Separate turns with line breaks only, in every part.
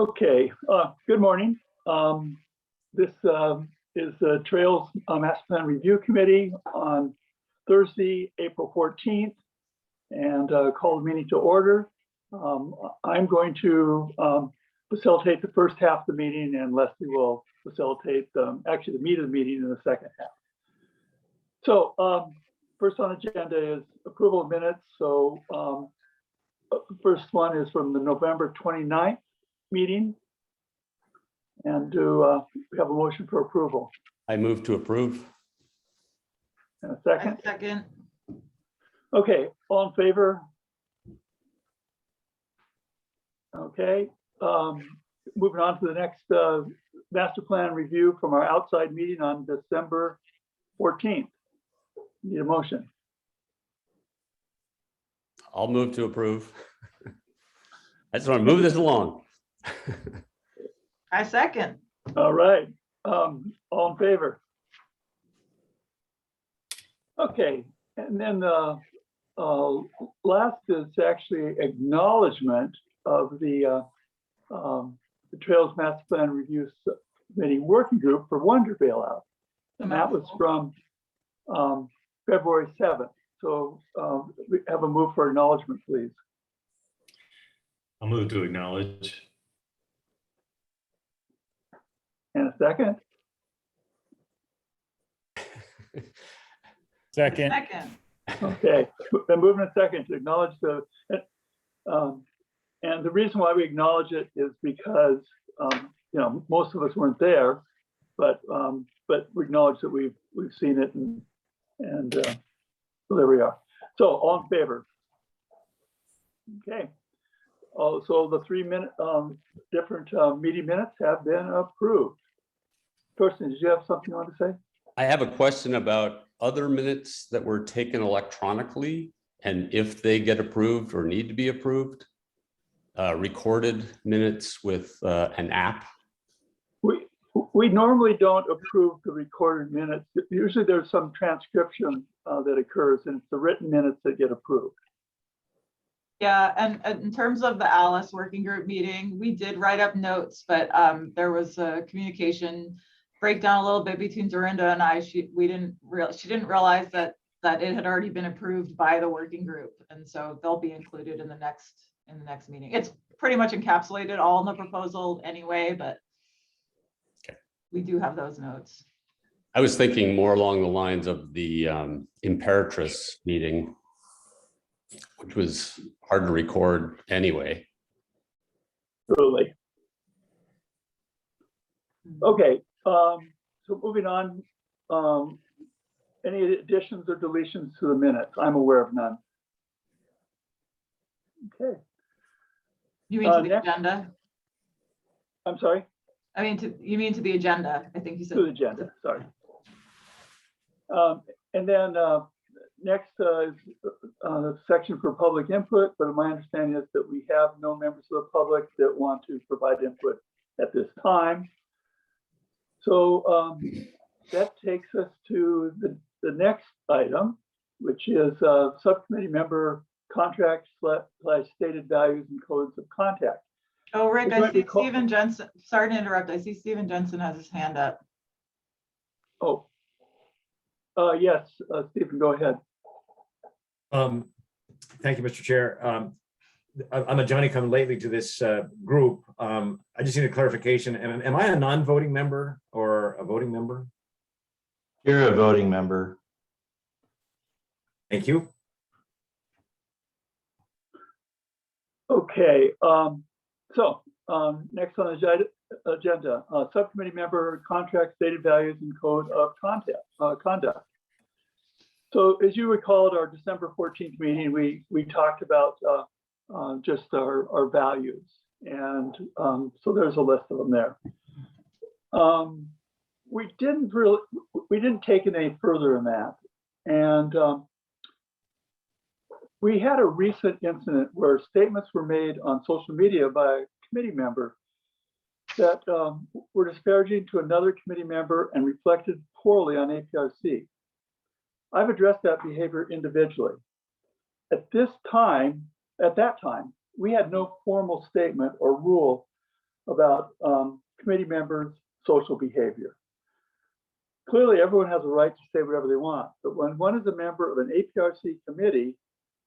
Okay, good morning. This is the Trails Master Plan Review Committee on Thursday, April 14th, and call the meeting to order. I'm going to facilitate the first half of the meeting, and Leslie will facilitate actually the meat of the meeting in the second half. So first on the agenda is approval of minutes. So first one is from the November 29th meeting. And do we have a motion for approval?
I move to approve.
And a second?
Second.
Okay, all in favor? Okay, moving on to the next master plan review from our outside meeting on December 14th. Need a motion?
I'll move to approve. I just want to move this along.
I second.
All right, all in favor? Okay, and then last is actually acknowledgement of the Trails Master Plan Review Committee Working Group for Wonder Bailout. And that was from February 7th. So we have a move for acknowledgement, please.
I'll move to acknowledge.
And a second?
Second.
Second.
Okay, then moving a second to acknowledge the, and the reason why we acknowledge it is because, you know, most of us weren't there, but we acknowledge that we've seen it, and so there we are. So all in favor? Okay. So the 3-minute different meeting minutes have been approved. Torsten, did you have something you want to say?
I have a question about other minutes that were taken electronically and if they get approved or need to be approved. Recorded minutes with an app.
We normally don't approve the recorded minutes. Usually there's some transcription that occurs, and it's the written minutes that get approved.
Yeah, and in terms of the Alice working group meeting, we did write up notes, but there was a communication breakdown a little bit between Dorinda and I. She didn't realize that it had already been approved by the working group, and so they'll be included in the next meeting. It's pretty much encapsulated all in the proposal anyway, but
okay,
we do have those notes.
I was thinking more along the lines of the Imperatrice meeting, which was hard to record anyway.
Truly. Okay, so moving on, any additions or deletions to the minutes? I'm aware of none. Okay.
You mean to the
next,
agenda?
I'm sorry?
You mean to the agenda? I think you said.
To the agenda, sorry. And then next is the section for public input, but my understanding is that we have no members of the public that want to provide input at this time. So that takes us to the next item, which is subcommittee member contracts / stated values and codes of contact.
Oh, Rick, I see Stephen Jensen. Sorry to interrupt. I see Stephen Jensen has his hand up.
Oh, yes, Stephen, go ahead.
Thank you, Mr. Chair. I'm a Johnny come lately to this group. I just need a clarification. Am I a non-voting member or a voting member?
You're a voting member.
Thank you.
Okay, so next on the agenda, subcommittee member contract stated values and code of conduct. So as you recall at our December 14th meeting, we talked about just our values, and so there's a list of them there. We didn't take it any further than that, and we had a recent incident where statements were made on social media by a committee member that were disparaging to another committee member and reflected poorly on APRC. I've addressed that behavior individually. At that time, we had no formal statement or rule about committee members' social behavior. Clearly, everyone has a right to say whatever they want, but when one is a member of an APRC committee,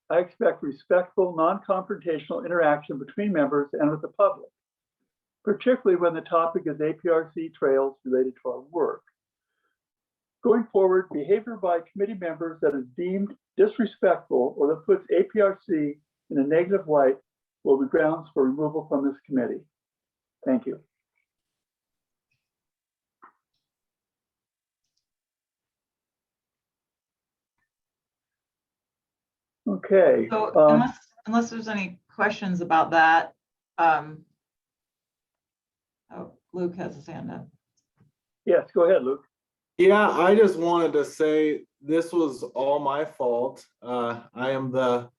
I expect respectful, non-confrontational interaction between members and with the public, particularly when the topic is APRC trails related to our work. Going forward, behavior by committee members that is deemed disrespectful or that puts APRC in a negative light will be grounds for removal from this committee. Thank you. Okay.
So unless there's any questions about that, oh, Luke has his hand up.
Yes, go ahead, Luke.
Yeah, I just wanted to say this was all my fault. I am the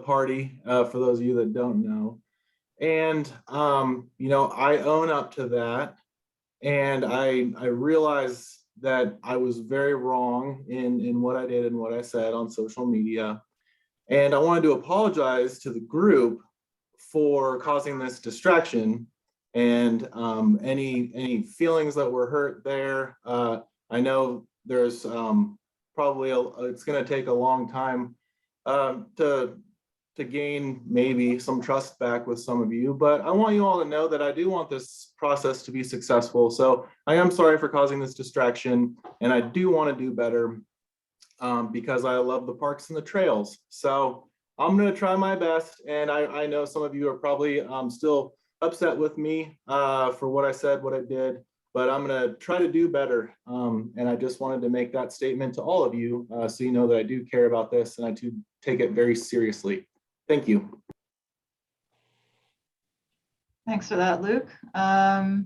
party, for those of you that don't know. And, you know, I own up to that. And I realize that I was very wrong in what I did and what I said on social media. And I wanted to apologize to the group for causing this distraction and any feelings that were hurt there. I know there's probably it's going to take a long time to gain maybe some trust back with some of you, but I want you all to know that I do want this process to be successful. So I am sorry for causing this distraction, and I do want to do better because I love the parks and the trails. So I'm going to try my best, and I know some of you are probably still upset with me for what I said, what I did, but I'm going to try to do better. And I just wanted to make that statement to all of you so you know that I do care about this and I do take it very seriously. Thank you.
Thanks for that, Luke. All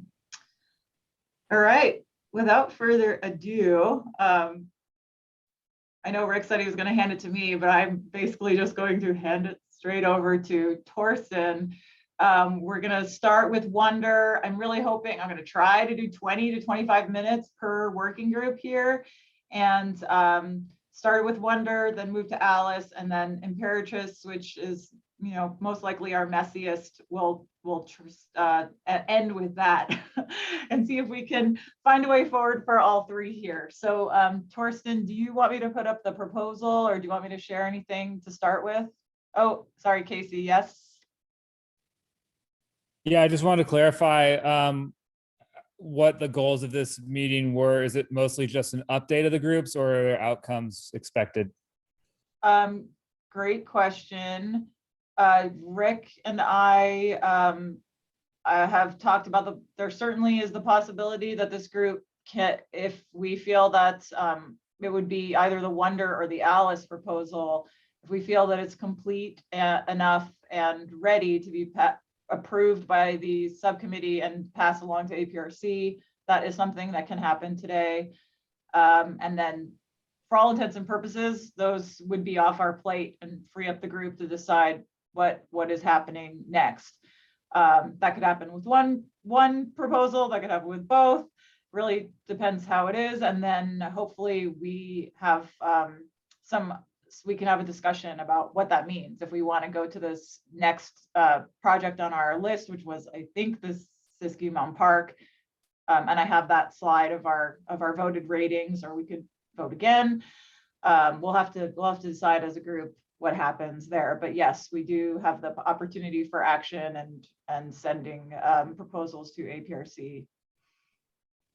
right, without further ado, I know Rick said he was going to hand it to me, but I'm basically just going to hand it straight over to Torsten. We're going to start with Wonder. I'm really hoping I'm going to try to do 20 to 25 minutes per working group here, and started with Wonder, then move to Alice, and then Imperatrice, which is, you know, most likely our messiest. We'll end with that and see if we can find a way forward for all three here. So Torsten, do you want me to put up the proposal, or do you want me to share anything to start with? Oh, sorry, Casey, yes?
Yeah, I just wanted to clarify what the goals of this meeting were. Is it mostly just an update of the groups, or are there outcomes expected?
Great question. Rick and I have talked about there certainly is the possibility that this group can, if we feel that it would be either the Wonder or the Alice proposal, if we feel that it's complete enough and ready to be approved by the subcommittee and pass along to APRC, that is something that can happen today. And then for all intents and purposes, those would be off our plate and free up the group to decide what is happening next. That could happen with one proposal, that could happen with both, really depends how it is. And then hopefully we have we can have a discussion about what that means if we want to go to this next project on our list, which was, I think, this Siskiyou Mountain Park. And I have that slide of our voted ratings, or we could vote again. We'll have to decide as a group what happens there. But yes, we do have the opportunity for action and sending proposals to APRC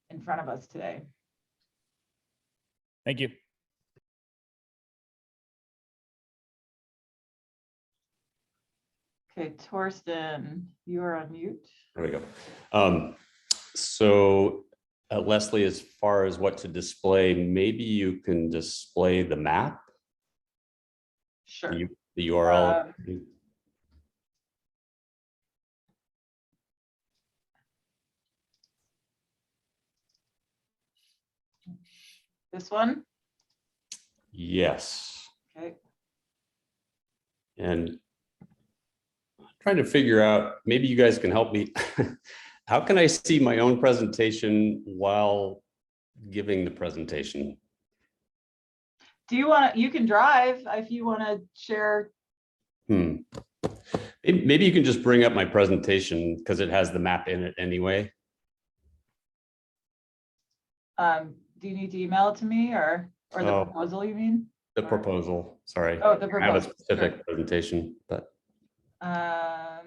in front of us today.
Thank you.
Okay, Torsten, you are on mute.
There we go. So Leslie, as far as what to display, maybe you can display the map,
Sure.
the URL.
This one?
Yes.
Okay.
And I'm trying to figure out, maybe you guys can help me. How can I see my own presentation while giving the presentation?
Do you want to, you can drive if you want to share.
Maybe you can just bring up my presentation because it has the map in it anyway.
Do you need to email it to me or the
Oh.
proposal, you mean?
The proposal, sorry.
Oh, the
I have a
proposal.
specific presentation, but
Sure.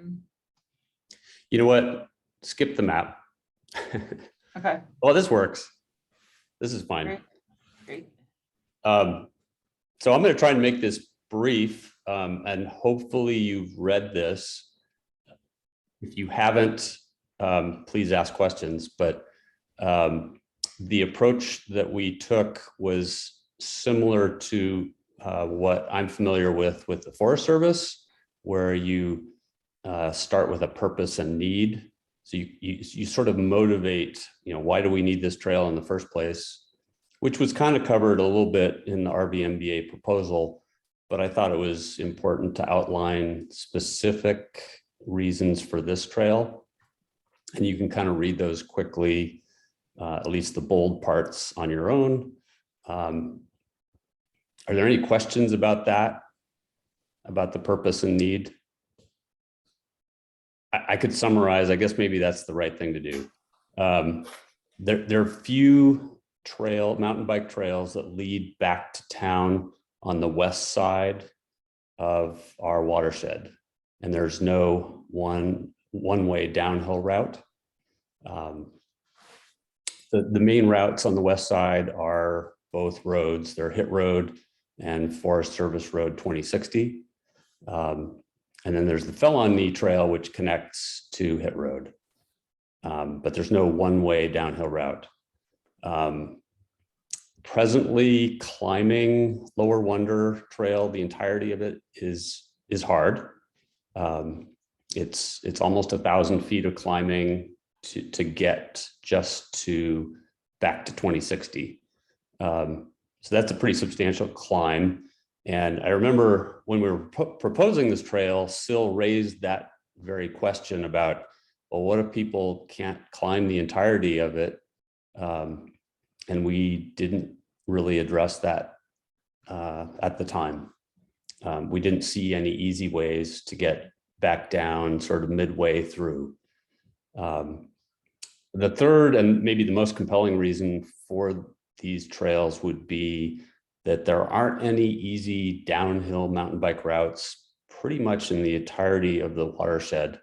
you know what? Skip the map.
Okay,
Well, this works. This is fine.
great, great.
So I'm going to try and make this brief, and hopefully you've read this. If you haven't, please ask questions, but the approach that we took was similar to what I'm familiar with the Forest Service, where you start with a purpose and need. So you sort of motivate, why do we need this trail in the first place, which was kind of covered a little bit in the RVMBA proposal, but I thought it was important to outline specific reasons for this trail. And you can kind of read those quickly, at least the bold parts on your own. Are there any questions about that, about the purpose and need? I could summarize, I guess maybe that's the right thing to do. There are few mountain bike trails that lead back to town on the west side of our watershed. And there's no one-way downhill route. The main routes on the west side are both roads. They're Hit Road and Forest Service Road 2060. And then there's the Fell-on-Knee Trail, which connects to Hit Road. But there's no one-way downhill route. Presently, climbing Lower Wonder Trail, the entirety of it is hard. It's almost 1,000 feet of climbing to get just back to 2060. So that's a pretty substantial climb. And I remember when we were proposing this trail, Sil raised that very question about, well, what if people can't climb the entirety of it? And we didn't really address that at the time. We didn't see any easy ways to get back down sort of midway through. The third and maybe the most compelling reason for these trails would be that there aren't any easy downhill mountain bike routes pretty much in the entirety of the watershed.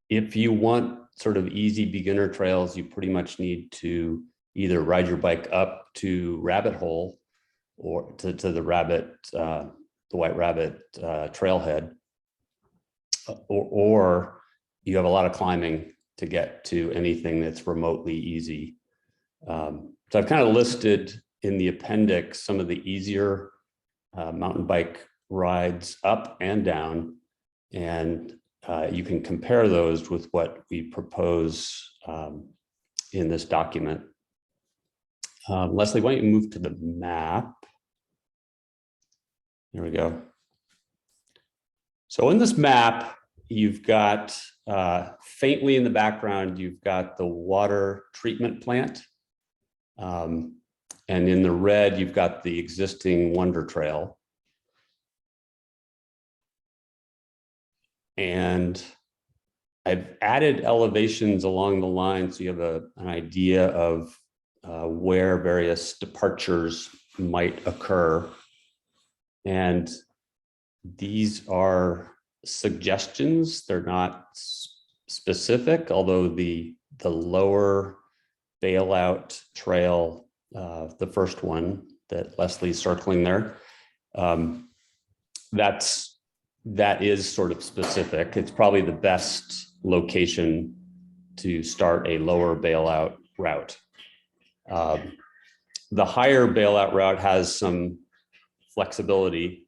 If you want sort of easy beginner trails, you pretty much need to either ride your bike up to Rabbit Hole or to the White Rabbit trailhead, or you have a lot of climbing to get to anything that's remotely easy. So I've kind of listed in the appendix some of the easier mountain bike rides up and down, and you can compare those with what we propose in this document. Leslie, why don't you move to the map? There we go. So in this map, you've got faintly in the background, you've got the water treatment plant. And in the red, you've got the existing Wonder Trail. And I've added elevations along the line so you have an idea of where various departures might occur. And these are suggestions. They're not specific, although the lower bailout trail, the first one that Leslie's circling there, that is sort of specific. It's probably the best location to start a lower bailout route. The higher bailout route has some flexibility.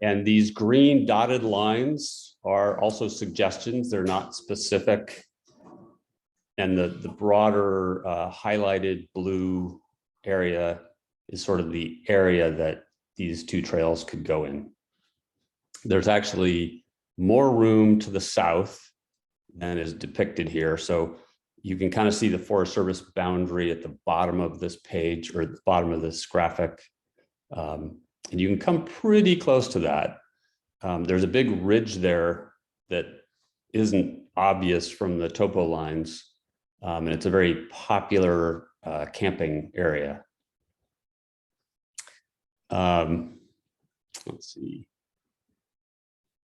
And these green dotted lines are also suggestions. They're not specific. And the broader highlighted blue area is sort of the area that these two trails could go in. There's actually more room to the south than is depicted here. So you can kind of see the Forest Service boundary at the bottom of this page or the bottom of this graphic. And you can come pretty close to that. There's a big ridge there that isn't obvious from the topo lines. And it's a very popular camping area. Let's see.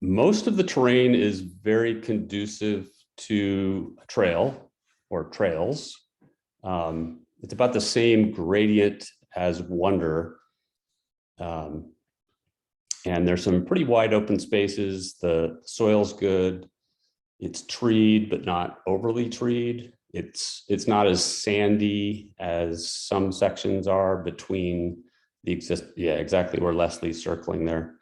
Most of the terrain is very conducive to a trail or trails. It's about the same gradient as Wonder. And there's some pretty wide open spaces. The soil's good. It's treed, but not overly treed. It's not as sandy as some sections are between the exactly where Leslie's circling there.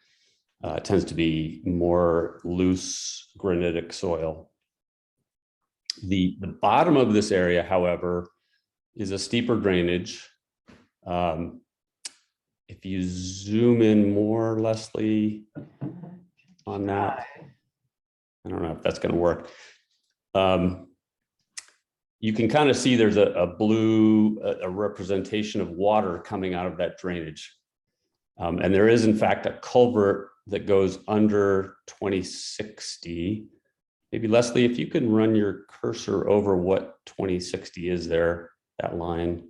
It tends to be more loose granitic soil. The bottom of this area, however, is a steeper drainage. If you zoom in more, Leslie, on that, I don't know if that's going to work. You can kind of see there's a blue representation of water coming out of that drainage. And there is, in fact, a culvert that goes under 2060. Maybe Leslie, if you can run your cursor over what 2060 is there, that line.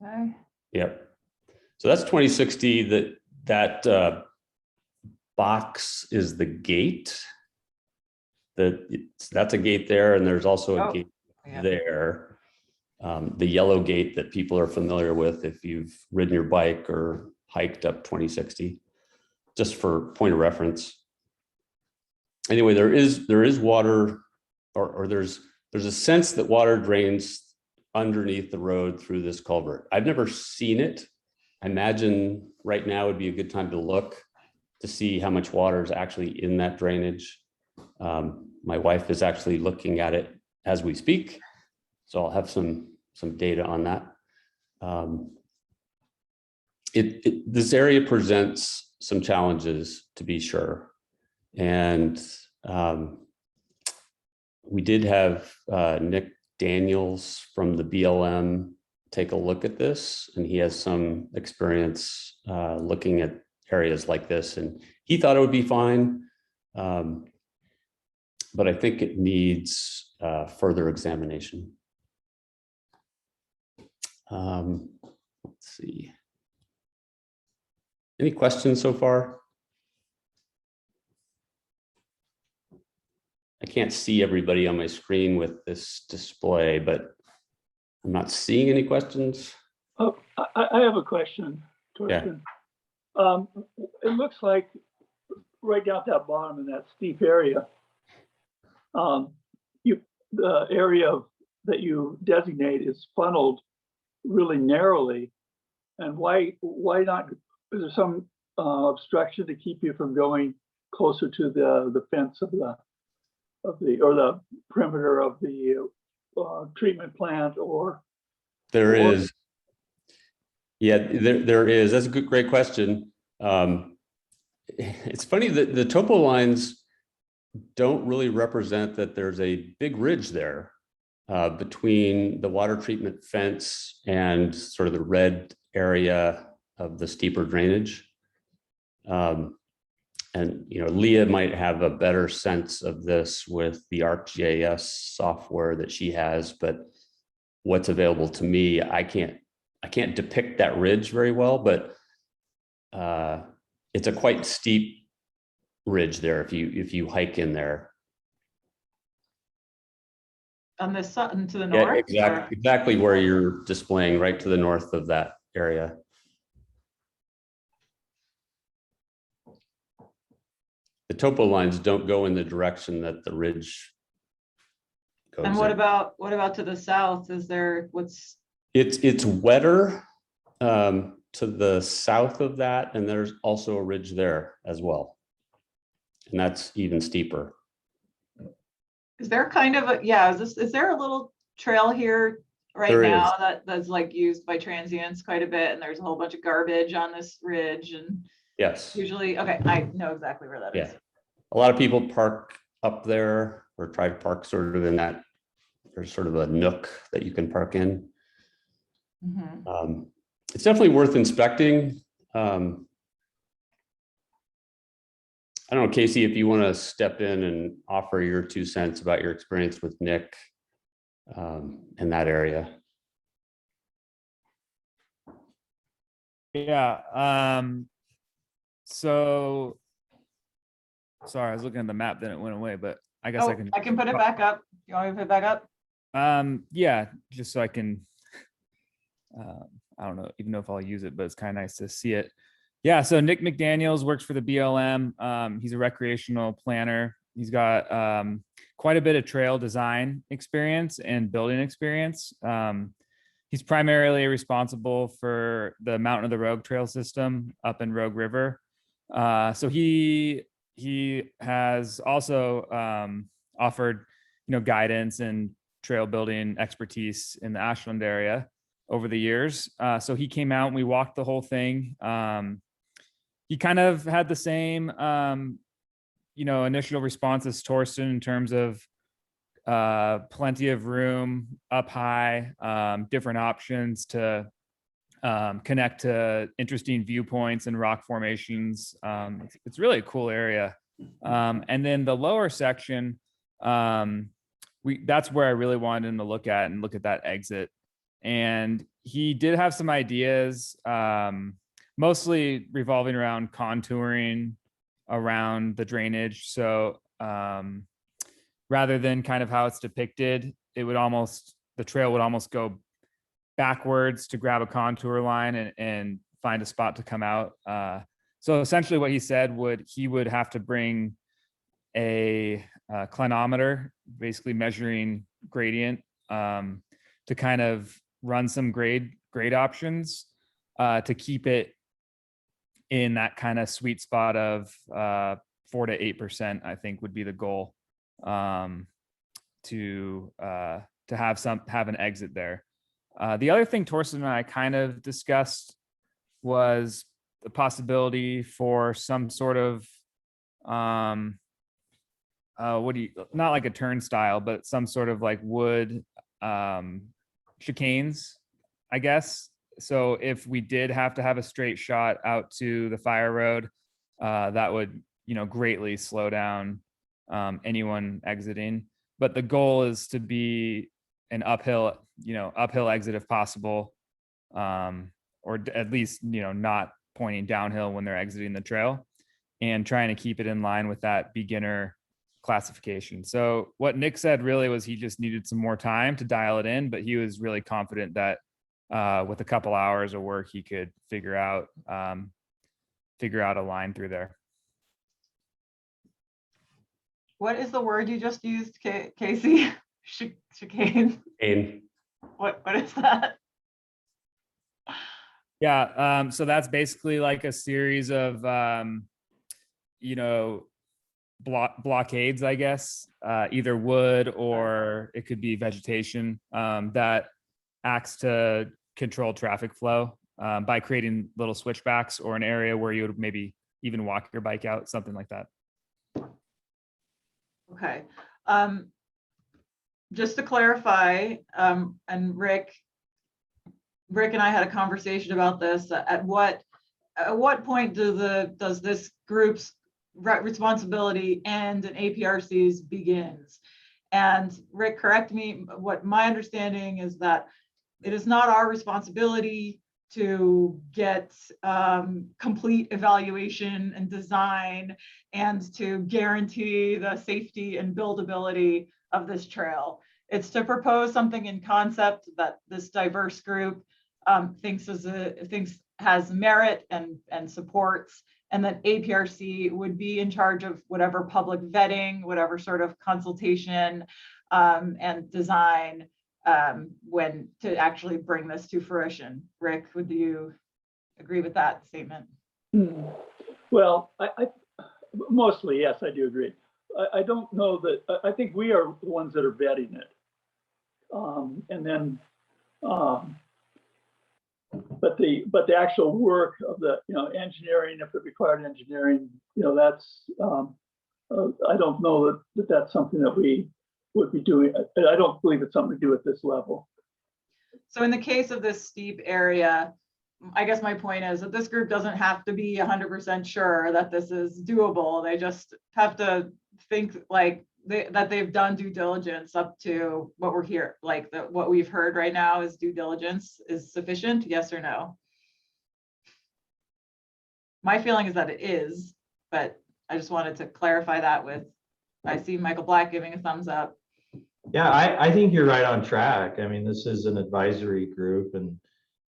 Okay.
Yep. So that's 2060. That box is the gate. That's a gate there, and there's also a gate there. The yellow gate that people are familiar with if you've ridden your bike or hiked up 2060, just for point of reference. Anyway, there is water, or there's a sense that water drains underneath the road through this culvert. I've never seen it. I imagine right now would be a good time to look to see how much water is actually in that drainage. My wife is actually looking at it as we speak, so I'll have some data on that. This area presents some challenges, to be sure, and we did have Nick Daniels from the BLM take a look at this, and he has some experience looking at areas like this, and he thought it would be fine, but I think it needs further examination. Let's see. Any questions so far? I can't see everybody on my screen with this display, but I'm not seeing any questions.
Oh, I have a question, Torsten. It looks like right down at that bottom in that steep area, the area that you designate is funneled really narrowly. And why not? Is there some obstruction to keep you from going closer to the fence of the perimeter of the treatment plant, or?
There is. Yeah, there is. That's a great question. It's funny that the topo lines don't really represent that there's a big ridge there between the water treatment fence and sort of the red area of the steeper drainage. And Leah might have a better sense of this with the ArcGIS software that she has, but what's available to me, I can't depict that ridge very well, but it's a quite steep ridge there if you hike in there.
On this side to the north?
Yeah, exactly where you're displaying, right to the north of that area. The topo lines don't go in the direction that the ridge goes.
And what about to the south? Is there
It's wetter to the south of that, and there's also a ridge there as well, and that's even steeper.
Is there kind of is there a little trail here right
There
now
is.
that's like used by transients quite a bit, and there's a whole bunch of garbage on this ridge, and
Yes.
usually, okay, I know exactly where that is.
Yeah. A lot of people park up there or try to park sort of in that. There's sort of a nook that you can park in.
Mhm.
It's definitely worth inspecting. I don't know, Casey, if you want to step in and offer your 2 cents about your experience with Nick in that area.
Yeah. So sorry, I was looking at the map, then it went away, but I guess
Oh,
I can.
put it back up. You want me to put it back up?
Yeah, just so I can. I don't know, even know if I'll use it, but it's kind of nice to see it. Yeah, so Nick McDaniels works for the BLM. He's a recreational planner. He's got quite a bit of trail design experience and building experience. He's primarily responsible for the Mountain of the Rogue trail system up in Rogue River. So he has also offered, guidance and trail building expertise in the Ashland area over the years. So he came out and we walked the whole thing. He kind of had the same, initial response as Torsten in terms of plenty of room up high, different options to connect to interesting viewpoints and rock formations. It's really a cool area. And then the lower section, that's where I really wanted him to look at that exit. And he did have some ideas, mostly revolving around contouring around the drainage. So rather than kind of how it's depicted, the trail would almost go backwards to grab a contour line and find a spot to come out. So essentially what he said he would have to bring a clinometer, basically measuring gradient, to kind of run some grade options to keep it in that kind of sweet spot of 4 to 8%, I think would be the goal, to have an exit there. The other thing Torsten and I kind of discussed was the possibility for some sort of not like a turnstile, but some sort of like wood chicanes, I guess. So if we did have to have a straight shot out to the fire road, that would, greatly slow down anyone exiting. But the goal is to be an uphill exit if possible, or at least, not pointing downhill when they're exiting the trail, and trying to keep it in line with that beginner classification. So what Nick said really was he just needed some more time to dial it in, but he was really confident that with a couple hours of work, he could figure out a line through there.
What is the word you just used, Casey? Chicane. What is that?
Yeah, so that's basically like a series of blockades, I guess, either wood or it could be vegetation, that acts to control traffic flow by creating little switchbacks or an area where you would maybe even walk your bike out, something like that.
Okay. Just to clarify, and Rick and I had a conversation about this. At what point does this group's responsibility end and APRC's begins? And Rick, correct me. What my understanding is that it is not our responsibility to get complete evaluation and design and to guarantee the safety and buildability of this trail. It's to propose something in concept that this diverse group thinks has merit and supports, and that APRC would be in charge of whatever public vetting, whatever sort of consultation and design when to actually bring this to fruition. Rick, would you agree with that statement?
Well, I mostly, yes, I do agree. I don't know that, I think we are the ones that are vetting it. And then, but the actual work of the, engineering, if it required engineering, that's, I don't know that that's something that we would be doing. I don't believe it's something to do at this level.
So in the case of this steep area, I guess my point is that this group doesn't have to be 100% sure that this is doable. They just have to think like that they've done due diligence up to what we're here, like what we've heard right now is due diligence is sufficient, yes or no? My feeling is that it is, but I just wanted to clarify that with, I see Michael Black giving a thumbs up.
Yeah, I think you're right on track. I mean, this is an advisory group and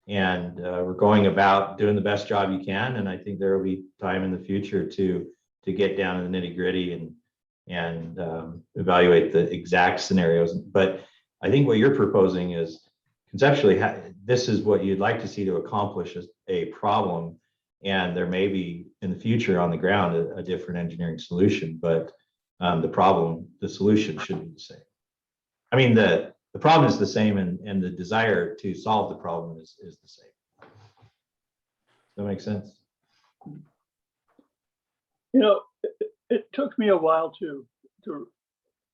we're going about doing the best job you can. And I think there will be time in the future to get down to the nitty gritty and evaluate the exact scenarios. But I think what you're proposing is conceptually, this is what you'd like to see to accomplish a problem. And there may be in the future on the ground a different engineering solution, but the solution should be the same. I mean, the problem is the same and the desire to solve the problem is the same. Does that make sense?
You know, it took me a while to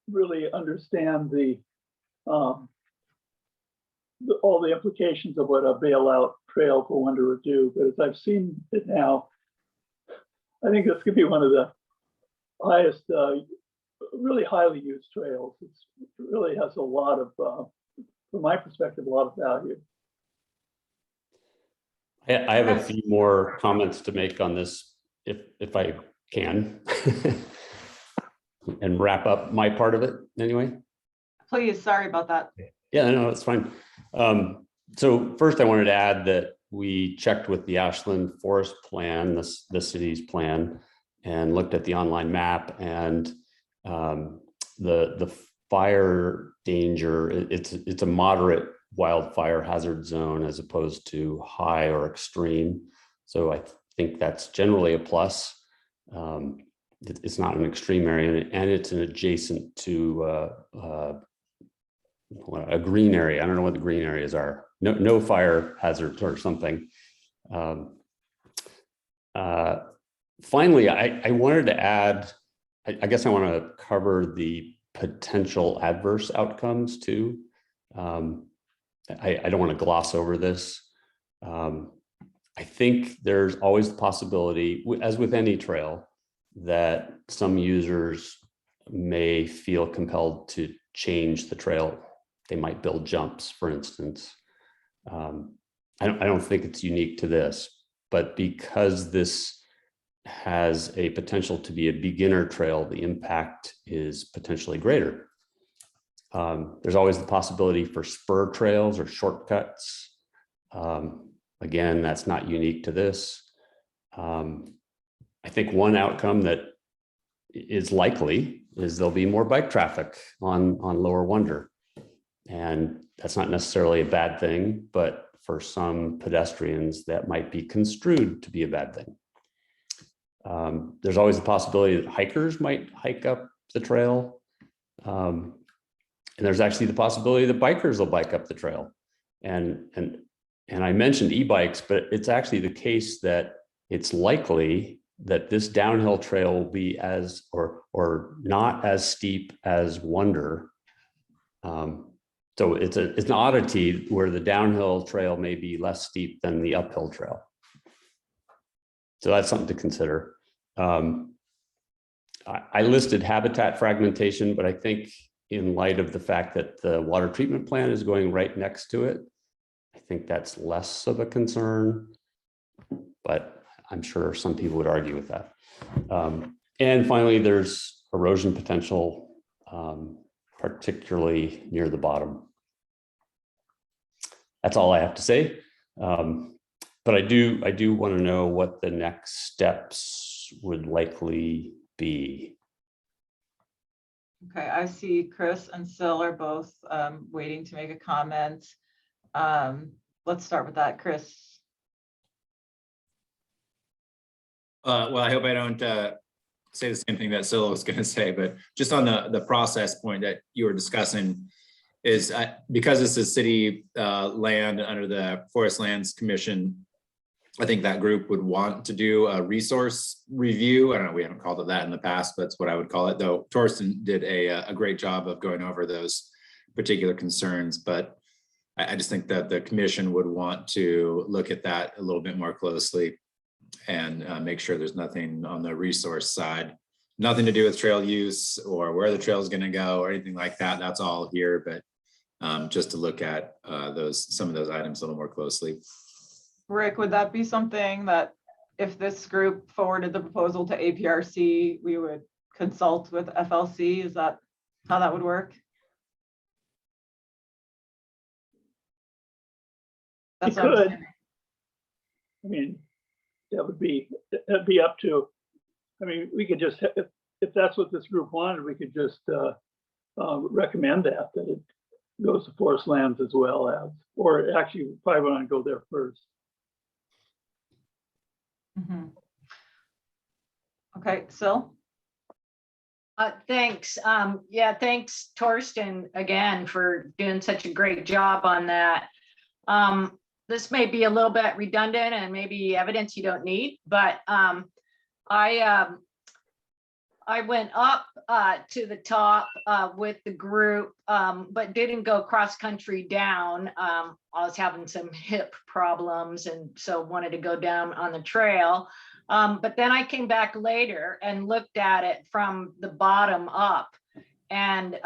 really understand all the implications of what a bailout trail for Wonder would do. But as I've seen it now, I think this could be one of the highest, really highly used trails. It really has a lot of, from my perspective, a lot of value.
I have a few more comments to make on this, if I can, and wrap up my part of it anyway.
Please, sorry about that.
Yeah, no, it's fine. So first I wanted to add that we checked with the Ashland Forest Plan, the city's plan, and looked at the online map, and the fire danger, it's a moderate wildfire hazard zone as opposed to high or extreme. So I think that's generally a plus. It's not an extreme area, and it's an adjacent to a green area. I don't know what the green areas are. No fire hazards or something. Finally, I wanted to add, I guess I want to cover the potential adverse outcomes too. I don't want to gloss over this. I think there's always the possibility, as with any trail, that some users may feel compelled to change the trail. They might build jumps, for instance. I don't think it's unique to this, but because this has a potential to be a beginner trail, the impact is potentially greater. There's always the possibility for spur trails or shortcuts. Again, that's not unique to this. I think one outcome that is likely is there'll be more bike traffic on Lower Wonder. And that's not necessarily a bad thing, but for some pedestrians, that might be construed to be a bad thing. There's always the possibility that hikers might hike up the trail. And there's actually the possibility that bikers will bike up the trail. And I mentioned e-bikes, but it's actually the case that it's likely that this downhill trail will be as or not as steep as Wonder. So it's an oddity where the downhill trail may be less steep than the uphill trail. So that's something to consider. I listed habitat fragmentation, but I think in light of the fact that the water treatment plant is going right next to it, I think that's less of a concern, but I'm sure some people would argue with that. And finally, there's erosion potential, particularly near the bottom. That's all I have to say. But I do want to know what the next steps would likely be.
Okay, I see Chris and Sil are both waiting to make a comment. Let's start with that, Chris.
Well, I hope I don't say the same thing that Sil was going to say, but just on the process point that you were discussing is because this is city land under the Forest Lands Commission, I think that group would want to do a resource review. I don't know, we haven't called it that in the past, but that's what I would call it, though Torsten did a great job of going over those particular concerns. But I just think that the commission would want to look at that a little bit more closely and make sure there's nothing on the resource side, nothing to do with trail use or where the trail is going to go or anything like that. That's all here, but just to look at some of those items a little more closely.
Rick, would that be something that if this group forwarded the proposal to APRC, we would consult with FLC? Is that how that would work?
You
That's what I'm
could.
saying.
I mean, that'd be up to, I mean, we could just, if that's what this group wanted, we could just recommend that it goes to forest lands as well as, or actually we probably want to go there first.
Mhm. Okay, Sil?
Thanks. Yeah, thanks, Torsten, again, for doing such a great job on that. This may be a little bit redundant and maybe evidence you don't need, but I went up to the top with the group, but didn't go cross country down. I was having some hip problems and so wanted to go down on the trail. But then I came back later and looked at it from the bottom up, and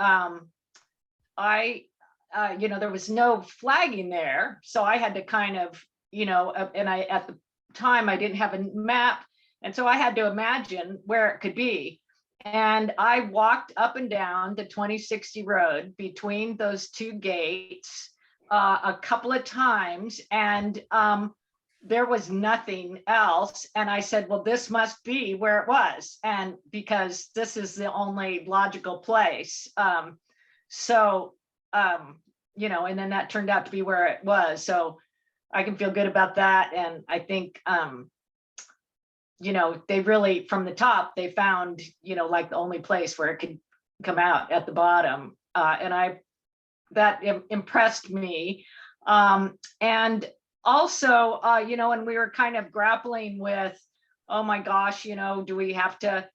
there was no flagging there. So I had to kind of, and at the time I didn't have a map. And so I had to imagine where it could be. And I walked up and down the 2060 road between those two gates a couple of times, and there was nothing else. And I said, well, this must be where it was. And because this is the only logical place. And then that turned out to be where it was. So I can feel good about that. And I think, they really, from the top, they found, like the only place where it could come out at the bottom. That impressed me. And also, and we were kind of grappling with, oh my gosh, do we have to,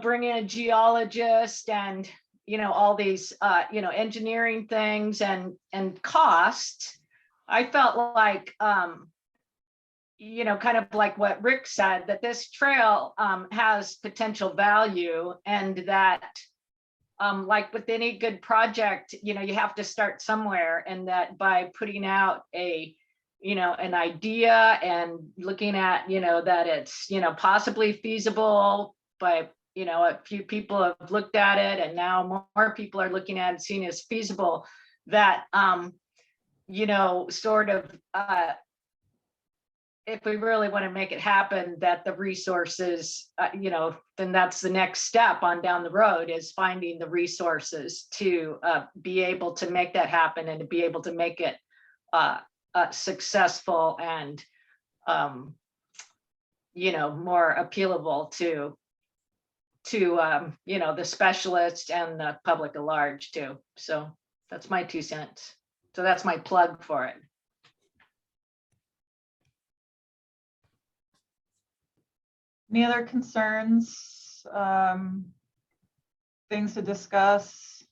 bring in a geologist and, all these, engineering things and cost. I felt like, kind of like what Rick said, that this trail has potential value, and that like with any good project, you have to start somewhere, and that by putting out an idea and looking at, that it's, possibly feasible by, a few people have looked at it, and now more people are looking at it, seeing as feasible, that, sort of, if we really want to make it happen, that the resources, then that's the next step on down the road, is finding the resources to be able to make that happen, and to be able to make it successful and, more appealable to the specialists and the public at large too. So that's my 2 cents. So that's my plug for it.
Any other concerns, things to discuss?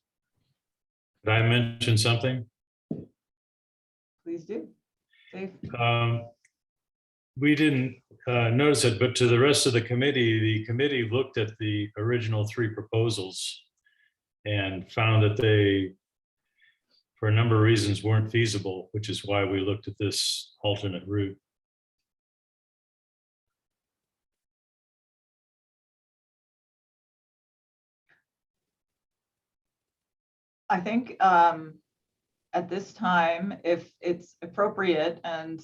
Did I mention something?
Please do. Dave?
We didn't notice it, but to the rest of the committee looked at the original 3 proposals and found that they, for a number of reasons, weren't feasible, which is why we looked at this alternate route.
I think at this time, if it's appropriate and,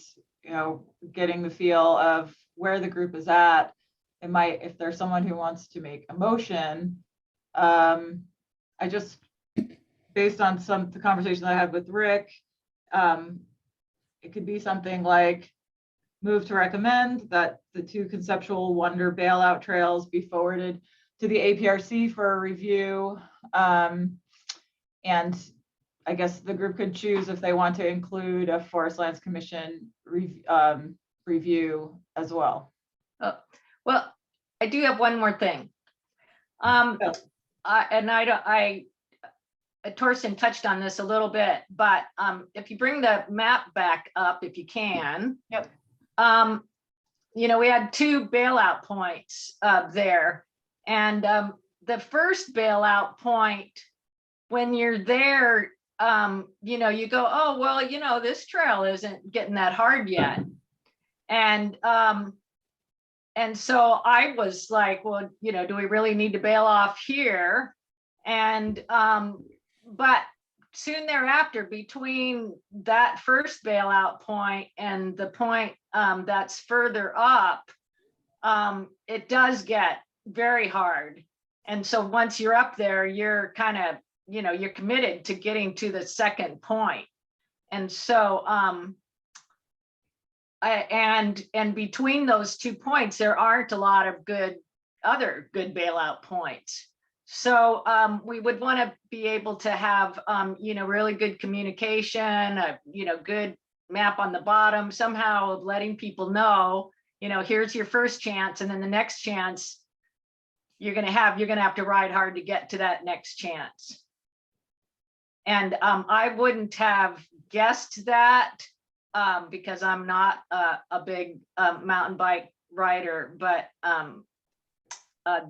getting the feel of where the group is at, it might, if there's someone who wants to make a motion, I just, based on the conversations I had with Rick, it could be something like move to recommend that the 2 conceptual wonder bailout trails be forwarded to the APRC for a review. And I guess the group could choose if they want to include a Forest Lands Commission review as well.
Well, I do have one more thing. And Torsten touched on this a little bit, but if you bring the map back up, if you can.
Yep.
We had 2 bailout points there. And the first bailout point, when you're there, you go, oh, well, this trail isn't getting that hard yet. And so I was like, well, do we really need to bail off here? And but soon thereafter, between that first bailout point and the point that's further up, it does get very hard. And so once you're up there, you're kind of, you're committed to getting to the second point. And so and between those 2 points, there aren't a lot of other good bailout points. So we would want to be able to have, really good communication, a, good map on the bottom, somehow of letting people know, here's your first chance. And then the next chance you're going to have to ride hard to get to that next chance. And I wouldn't have guessed that because I'm not a big mountain bike rider, but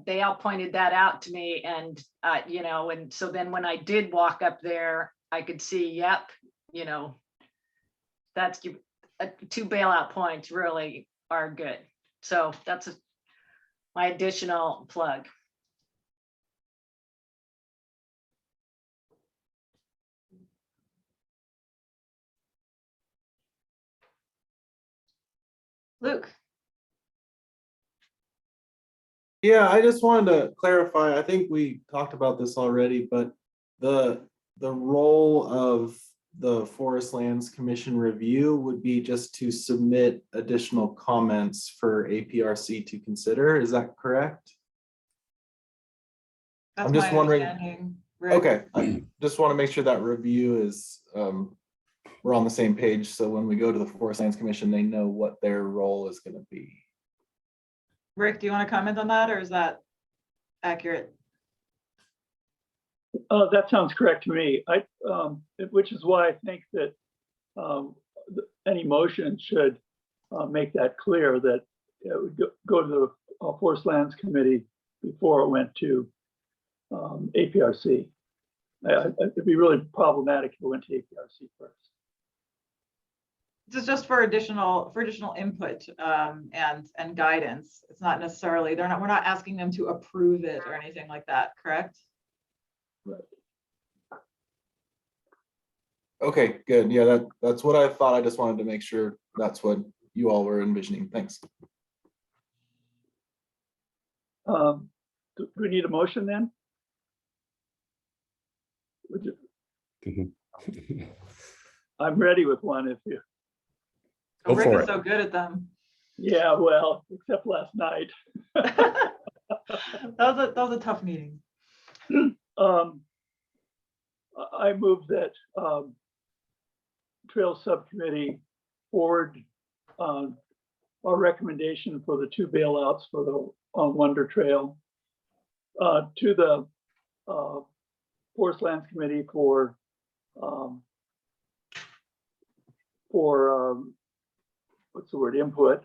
they all pointed that out to me. And, and so then when I did walk up there, I could see, yep, that's 2 bailout points really are good. So that's my additional plug. Luke.
Yeah, I just wanted to clarify, I think we talked about this already, but the role of the Forest Lands Commission review would be just to submit additional comments for APRC to consider. Is that correct?
That's
I'm just
my
wondering-
understanding, Rick.
Okay, I just want to make sure that review is, we're on the same page. So when we go to the Forest Lands Commission, they know what their role is going to be.
Rick, do you want to comment on that, or is that accurate?
That sounds correct to me. Which is why I think that any motion should make that clear, that it would go to the Forest Lands Committee before it went to APRC. It'd be really problematic if it went to APRC first.
This is just for additional input and guidance. It's not necessarily, we're not asking them to approve it or anything like that, correct?
Right.
Okay, good. Yeah, that's what I thought. I just wanted to make sure that's what you all were envisioning. Thanks.
Do we need a motion then? I'm ready with one if you.
Go
Rick
for
is
it.
so good at them.
Yeah, well, except last night.
That was a tough meeting.
I move that Trail Subcommittee forward our recommendation for the 2 bailouts for the Wonder Trail to the Forest Lands Committee for what's the word, input,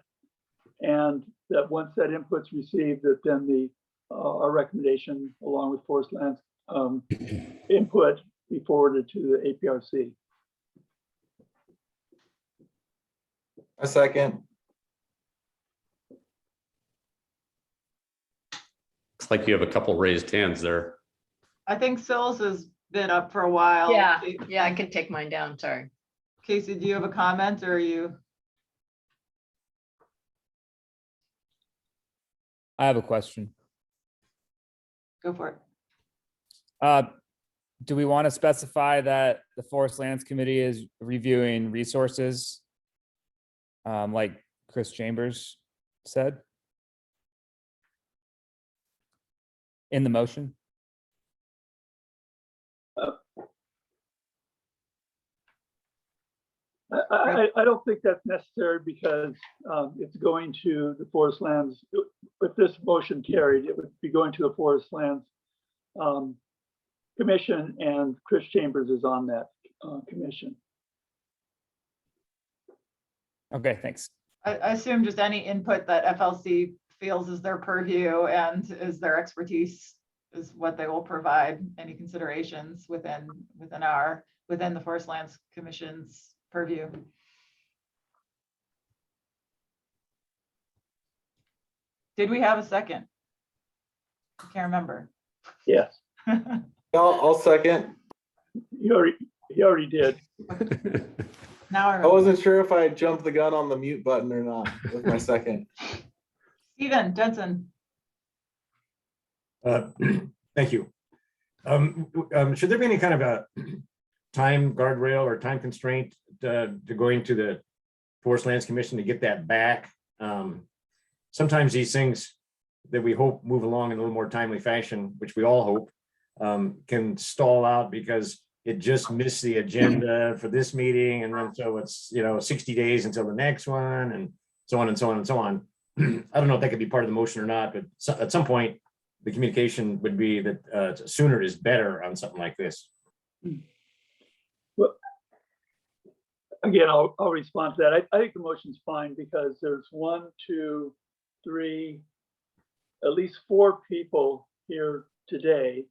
and that once that input's received, that then our recommendation along with Forest Lands input be forwarded to the APRC.
A second.
Looks like you have a couple raised hands there.
I think Sills has been up for a while.
Yeah, I can take mine down, sorry.
Casey, do you have a comment, or are you?
I have a question.
Go for it.
Do we want to specify that the Forest Lands Committee is reviewing resources? Like Chris Chambers said? In the motion?
I don't think that's necessary because it's going to the Forest Lands. If this motion carried, it would be going to the Forest Lands commission, and Chris Chambers is on that commission.
Okay, thanks.
I assume just any input that FLC feels is their purview and is their expertise is what they will provide. Any considerations within the Forest Lands Commission's purview. Did we have a second? I can't remember.
Yes,
I'll second.
he already did.
Now I
I
remember.
wasn't sure if I jumped the gun on the mute button or not with my second.
Stephen Jensen.
Thank you. Should there be any kind of a time guardrail or time constraint to going to the Forest Lands Commission to get that back? Sometimes these things that we hope move along in a little more timely fashion, which we all hope, can stall out because it just missed the agenda for this meeting. And then so it's, 60 days until the next one and so on and so on and so on. I don't know if that could be part of the motion or not, but at some point, the communication would be that sooner is better on something like this.
Well, again, I'll respond to that. I think the motion's fine because there's 1, 2, 3, at least 4 people here today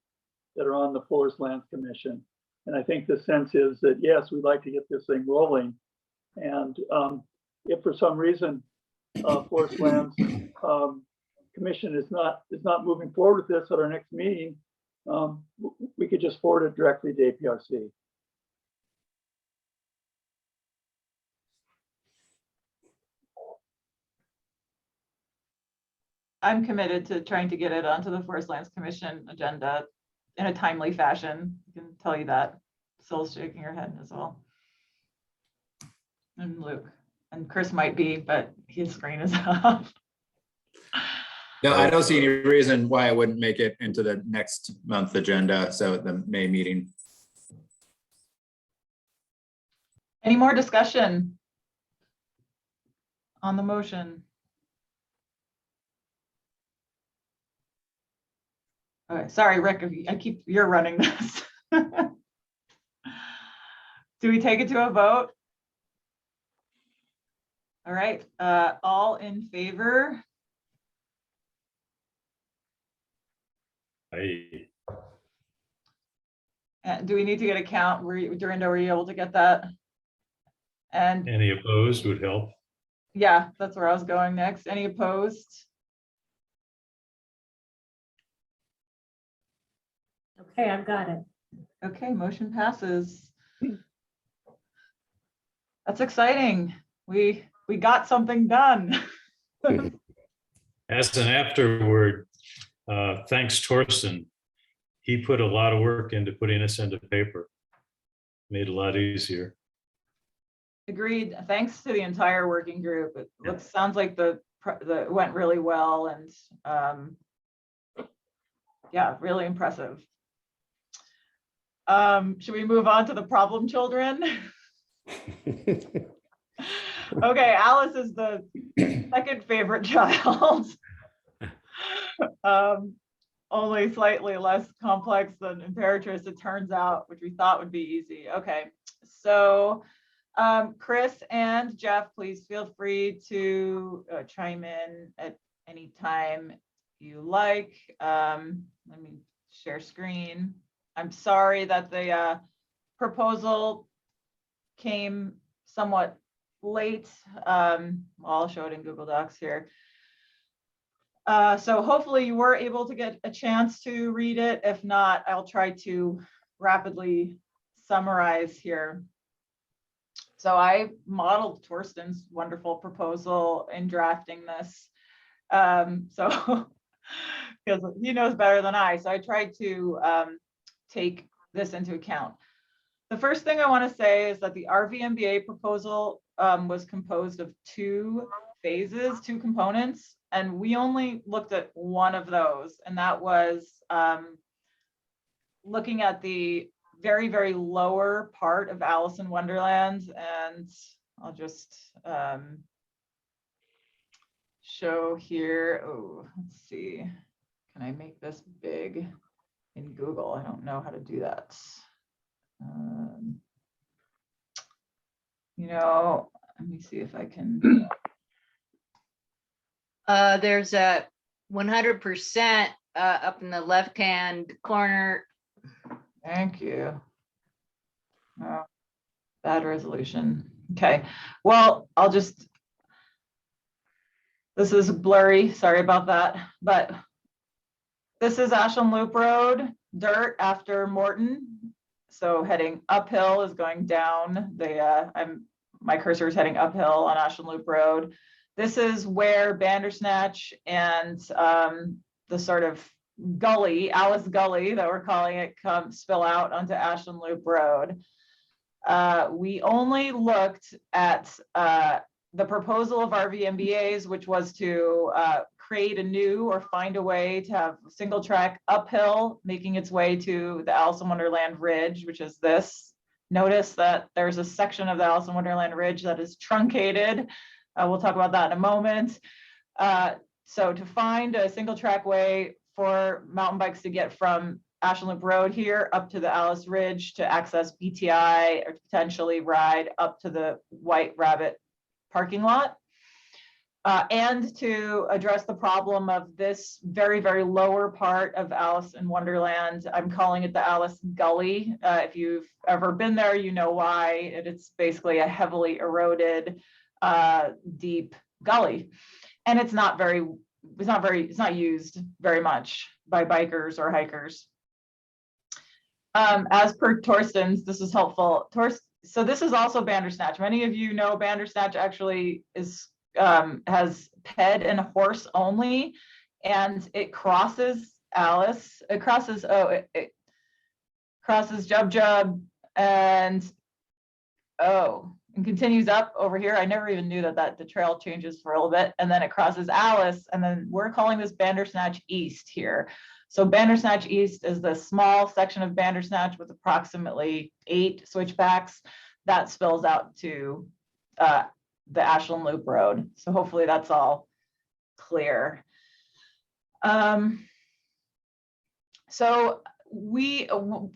that are on the Forest Lands Commission. And I think the sense is that, yes, we'd like to get this thing rolling. And if for some reason Forest Lands Commission is not moving forward with this at our next meeting, we could just forward it directly to APRC.
I'm committed to trying to get it onto the Forest Lands Commission agenda in a timely fashion. I can tell you that. Syl's shaking her head as well. And Luke. And Chris might be, but his screen is off.
No, I don't see any reason why I wouldn't make it into the next month agenda, so the May meeting.
Any more discussion on the motion? Okay, sorry, Rick, you're running this. Do we take it to a vote? All right, all in favor? Do we need to get a count? Dorinda, were you able to get that? And
Any opposed would help.
yeah, that's where I was going next. Any opposed?
Okay, I've got it.
Okay, motion passes. That's exciting. We got something done.
As an afterword, thanks Torsten. He put a lot of work into putting this into paper. Made it a lot easier.
Agreed. Thanks to the entire working group. It sounds like the went really well and yeah, really impressive. Should we move on to the problem children? Okay, Alice is the second favorite child. Only slightly less complex than Imperatrice, it turns out, which we thought would be easy. Okay, so Chris and Jeff, please feel free to chime in at any time you like. Let me share screen. I'm sorry that the proposal came somewhat late. I'll show it in Google Docs here. So hopefully you were able to get a chance to read it. If not, I'll try to rapidly summarize here. So I modeled Torsten's wonderful proposal in drafting this. So because he knows better than I. So I tried to take this into account. The first thing I want to say is that the RVMBA proposal was composed of 2 phases, 2 components, and we only looked at one of those, and that was looking at the very, very lower part of Alice in Wonderland. And I'll just show here. Oh, let's see. Can I make this big? in Google. I don't know how to do that. You know, let me see if I can.
There's a 100% up in the left-hand corner.
Thank you. Oh, bad resolution. Okay, well, I'll just, this is blurry, sorry about that, but this is Ashland Loop Road, dirt after Morton. So heading uphill is going down. My cursor is heading uphill on Ashland Loop Road. This is where Bandersnatch and the sort of gully, Alice Gully that we're calling it, spill out onto Ashland Loop Road. We only looked at the proposal of RVMBA's, which was to create a new or find a way to have a single track uphill, making its way to the Alice in Wonderland Ridge, which is this. Notice that there's a section of the Alice in Wonderland Ridge that is truncated. We'll talk about that in a moment. So to find a single track way for mountain bikes to get from Ashland Loop Road here up to the Alice Ridge to access BTI or potentially ride up to the White Rabbit parking lot. And to address the problem of this very, very lower part of Alice in Wonderland. I'm calling it the Alice Gully. If you've ever been there, you know why. It's basically a heavily eroded, deep gully. And it's not used very much by bikers or hikers. As per Torsten's, this is helpful. So this is also Bandersnatch. Many of you know Bandersnatch actually has ped and horse only, and it crosses Alice. It crosses Jub Jub and continues up over here. I never even knew that the trail changes for a little bit, and then it crosses Alice, and then we're calling this Bandersnatch East here. So Bandersnatch East is the small section of Bandersnatch with approximately 8 switchbacks that spills out to the Ashland Loop Road. So hopefully that's all clear. So the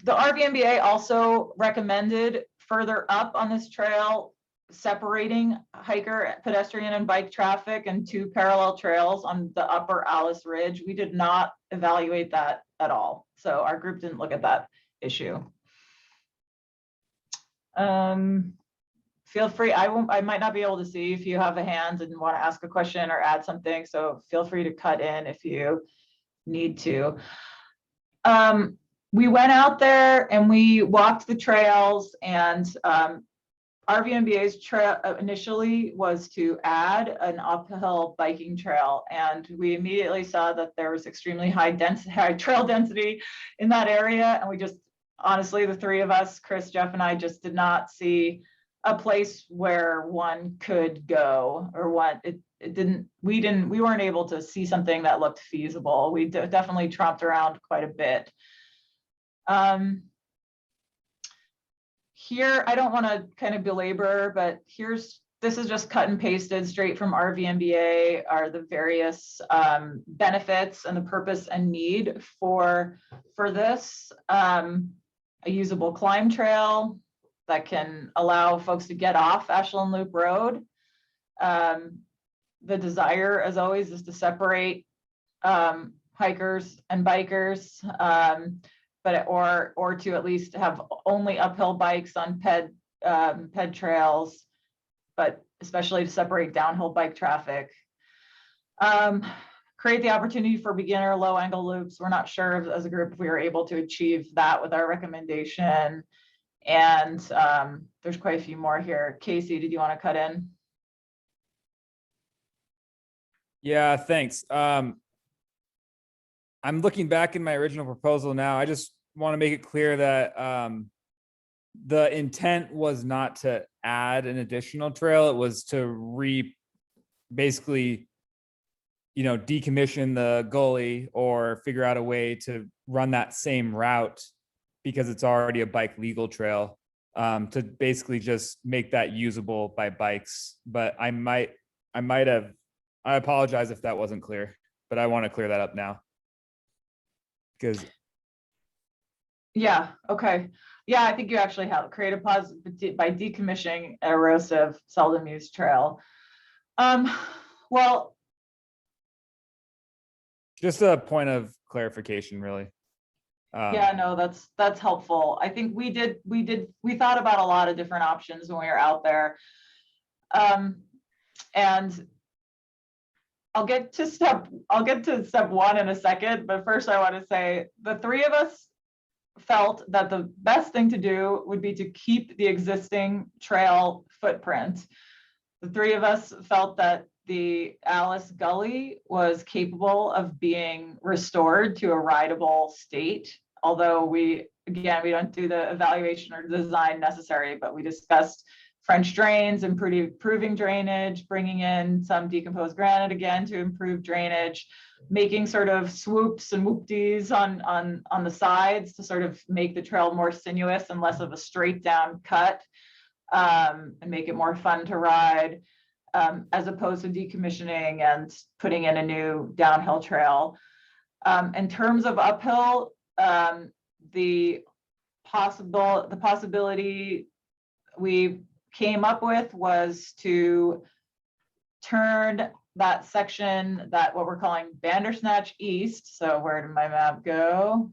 RVMBA also recommended further up on this trail, separating hiker, pedestrian, and bike traffic and 2 parallel trails on the upper Alice Ridge. We did not evaluate that at all. So our group didn't look at that issue. Feel free, I might not be able to see if you have a hand and want to ask a question or add something. So feel free to cut in if you need to. We went out there and we walked the trails, and RVMBA's trail initially was to add an uphill biking trail, and we immediately saw that there was extremely high trail density in that area, and we just honestly, the 3 of us, Chris, Jeff, and I, just did not see a place where one could go, or we weren't able to see something that looked feasible. We definitely tromped around quite a bit. Here, I don't want to kind of belabor, but this is just cut and pasted straight from RVMBA, are the various benefits and the purpose and need for this. A usable climb trail that can allow folks to get off Ashland Loop Road. The desire, as always, is to separate hikers and bikers, or to at least have only uphill bikes on ped trails, but especially to separate downhill bike traffic. Create the opportunity for beginner low angle loops. We're not sure as a group if we were able to achieve that with our recommendation. And there's quite a few more here. Casey, did you want to cut in?
Yeah, thanks. I'm looking back in my original proposal now. I just want to make it clear that the intent was not to add an additional trail. It was to basically, decommission the gully or figure out a way to run that same route, because it's already a bike legal trail, to basically just make that usable by bikes. But I apologize if that wasn't clear, but I want to clear that up now. Because
Yeah, okay. Yeah, I think you actually have create a pause by decommissioning erosive, seldom used trail. Well,
Just a point of clarification, really.
yeah, no, that's helpful. I think we thought about a lot of different options when we were out there. And I'll get to step one in a second, but first I want to say the three of us felt that the best thing to do would be to keep the existing trail footprint. The three of us felt that the Alice Gully was capable of being restored to a rideable state. Although we don't do the evaluation or design necessary, but we discussed French drains, improving drainage, bringing in some decomposed granite again to improve drainage, making sort of swoops and whoopties on the sides to sort of make the trail more sinuous and less of a straight down cut, and make it more fun to ride, as opposed to decommissioning and putting in a new downhill trail. In terms of uphill, the possibility we came up with was to turn that section, that what we're calling Bandersnatch East. So where did my map go?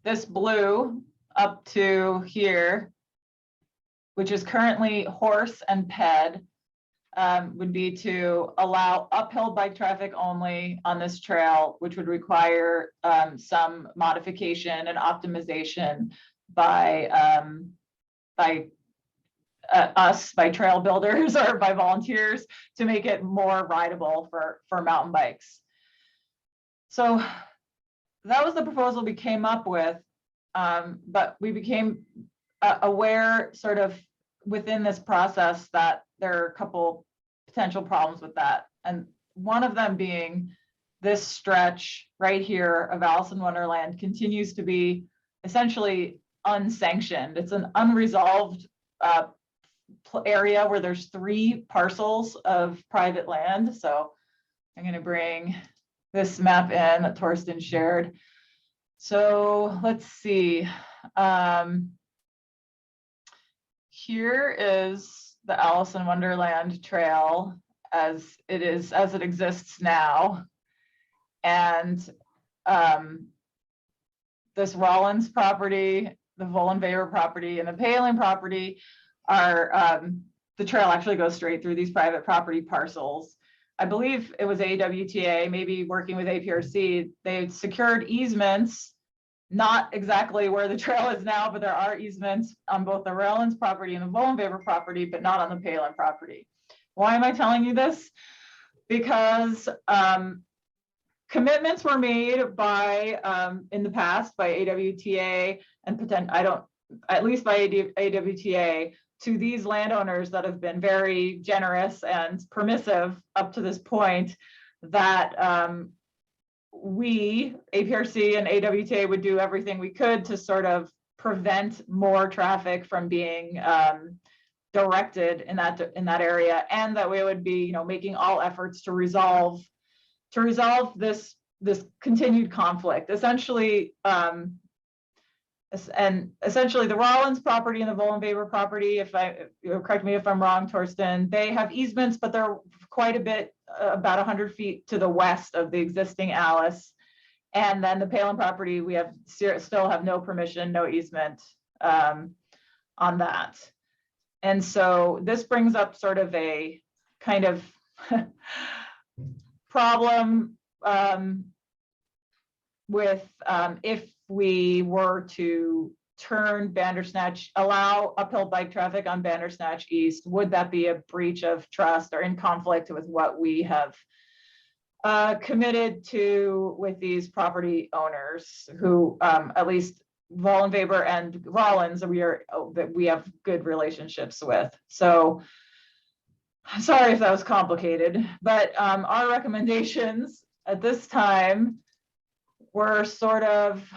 This blue up to here, which is currently horse and ped, would be to allow uphill bike traffic only on this trail, which would require some modification and optimization by us, by trail builders or by volunteers, to make it more rideable for mountain bikes. So that was the proposal we came up with, but we became aware sort of within this process that there are a couple potential problems with that. And one of them being this stretch right here of Alice in Wonderland continues to be essentially unsanctioned. It's an unresolved area where there's 3 parcels of private land. So I'm going to bring this map in that Torsten shared. So let's see. Here is the Alice in Wonderland Trail as it exists now. And this Rollins property, the Vollenweber property, and the Palin property are, the trail actually goes straight through these private property parcels. I believe it was AWTA, maybe working with APRC, they secured easements, not exactly where the trail is now, but there are easements on both the Rollins property and the Vollenweber property, but not on the Palin property. Why am I telling you this? Because commitments were made by, in the past, by AWTA and at least by AWTA, to these landowners that have been very generous and permissive up to this point, that we, APRC and AWTA, would do everything we could to sort of prevent more traffic from being directed in that area, and that we would be, making all efforts to resolve this continued conflict. Essentially, the Rollins property and the Vollenweber property, correct me if I'm wrong, Torsten, they have easements, but they're quite a bit, about 100 feet to the west of the existing Alice. And then the Palin property, we still have no permission, no easement on that. And so this brings up sort of a kind of problem with if we were to turn Bandersnatch, allow uphill bike traffic on Bandersnatch East, would that be a breach of trust or in conflict with what we have committed to with these property owners who, at least Vollenweber and Rollins, that we have good relationships with. So sorry if that was complicated, but our recommendations at this time were sort of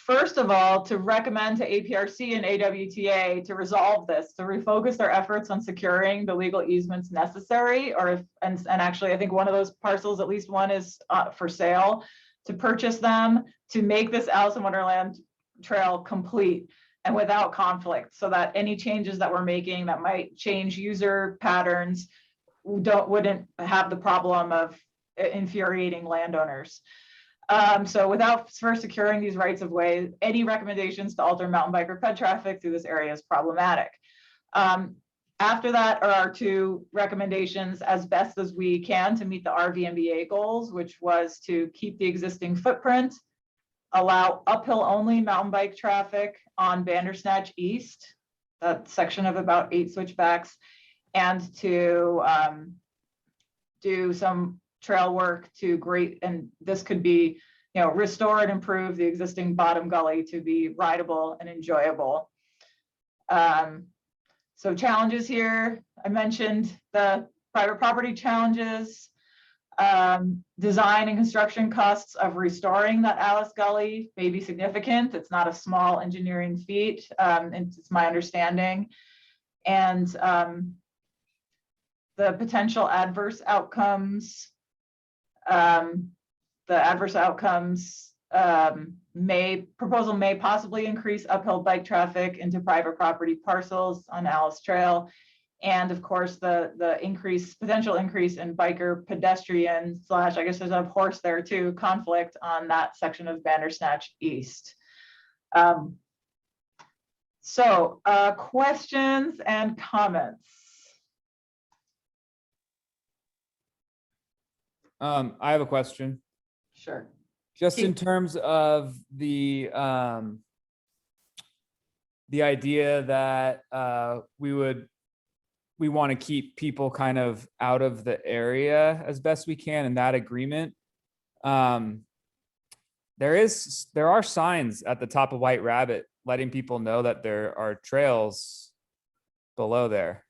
first of all, to recommend to APRC and AWTA to resolve this, to refocus their efforts on securing the legal easements necessary, or if, and actually, I think one of those parcels, at least one is for sale, to purchase them, to make this Alice in Wonderland Trail complete and without conflict, so that any changes that we're making that might change user patterns wouldn't have the problem of infuriating landowners. So without first securing these rights of way, any recommendations to alter mountain bike or ped traffic through this area is problematic. After that are our two recommendations, as best as we can to meet the RVMBA goals, which was to keep the existing footprint, allow uphill only mountain bike traffic on Bandersnatch East, that section of about 8 switchbacks, and to do some trail work to and this could be, restore and improve the existing bottom gully to be rideable and enjoyable. So challenges here, I mentioned the private property challenges, design and construction costs of restoring that Alice Gully may be significant. It's not a small engineering feat, it's my understanding. And the potential adverse outcomes, proposal may possibly increase uphill bike traffic into private property parcels on Alice Trail. And of course, the potential increase in biker pedestrian / I guess there's a horse there too, conflict on that section of Bandersnatch East. So questions and comments?
I have a question.
Sure.
Just in terms of the idea that we want to keep people kind of out of the area as best we can in that agreement. There are signs at the top of White Rabbit letting people know that there are trails below there.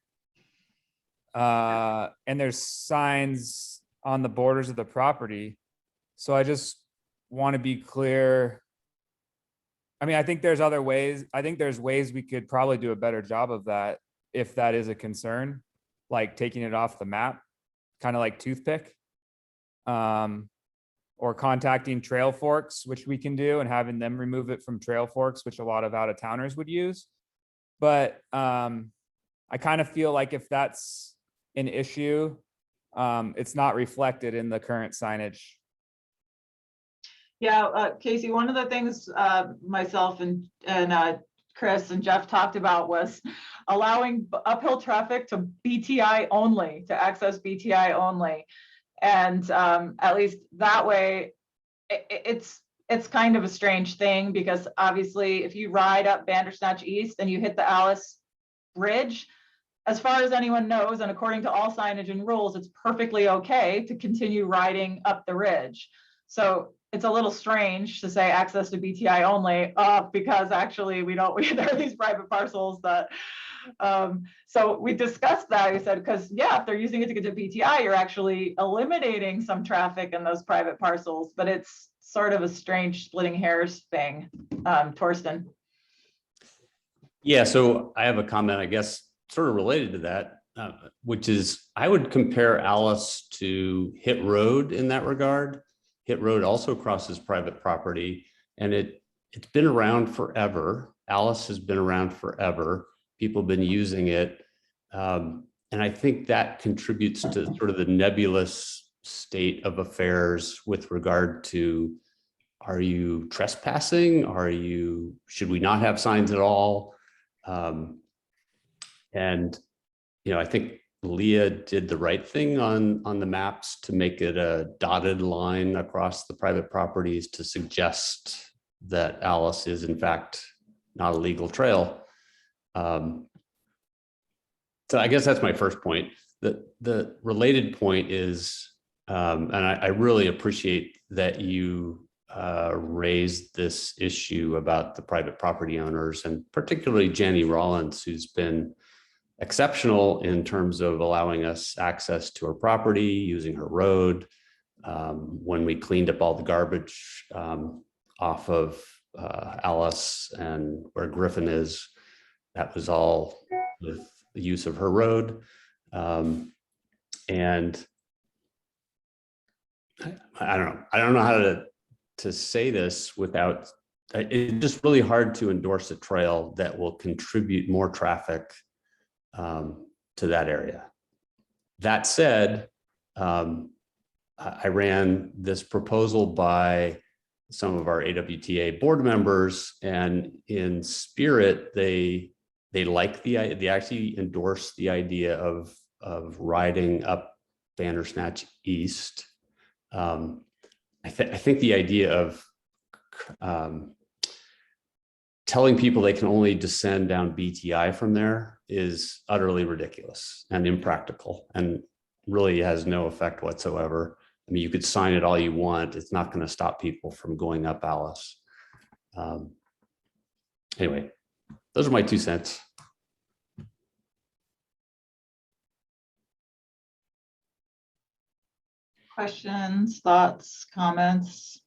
And there's signs on the borders of the property. So I just want to be clear. I mean, I think there's other ways. I think there's ways we could probably do a better job of that if that is a concern, like taking it off the map, kind of like toothpick, or contacting Trail Forks, which we can do, and having them remove it from Trail Forks, which a lot of out-of-towners would use. But I kind of feel like if that's an issue, it's not reflected in the current signage.
Yeah, Casey, one of the things myself and Chris and Jeff talked about was allowing uphill traffic to BTI only, to access BTI only. And at least that way, it's kind of a strange thing, because obviously if you ride up Bandersnatch East and you hit the Alice Bridge, as far as anyone knows, and according to all signage and rules, it's perfectly okay to continue riding up the ridge. So it's a little strange to say access to BTI only, because actually there are these private parcels that, so we discussed that. We said, because yeah, if they're using it to get to BTI, you're actually eliminating some traffic in those private parcels, but it's sort of a strange splitting hairs thing. Torsten.
Yeah, so I have a comment, I guess, sort of related to that, which is I would compare Alice to Hit Road in that regard. Hit Road also crosses private property, and it's been around forever. Alice has been around forever. People have been using it. And I think that contributes to sort of the nebulous state of affairs with regard to, are you trespassing? Should we not have signs at all? And, I think Leah did the right thing on the maps to make it a dotted line across the private properties to suggest that Alice is in fact not a legal trail. So I guess that's my first point. The related point is, and I really appreciate that you raised this issue about the private property owners, and particularly Jenny Rollins, who's been exceptional in terms of allowing us access to her property, using her road. When we cleaned up all the garbage off of Alice and where Griffin is. That was all with the use of her road. And I don't know how to say this without, it's just really hard to endorse a trail that will contribute more traffic to that area. That said, I ran this proposal by some of our AWTA board members, and in spirit, they like they actually endorsed the idea of riding up Bandersnatch East. I think the idea of telling people they can only descend down BTI from there is utterly ridiculous and impractical, and really has no effect whatsoever. I mean, you could sign it all you want. It's not going to stop people from going up Alice. Anyway, those are my 2 cents.
Questions, thoughts, comments?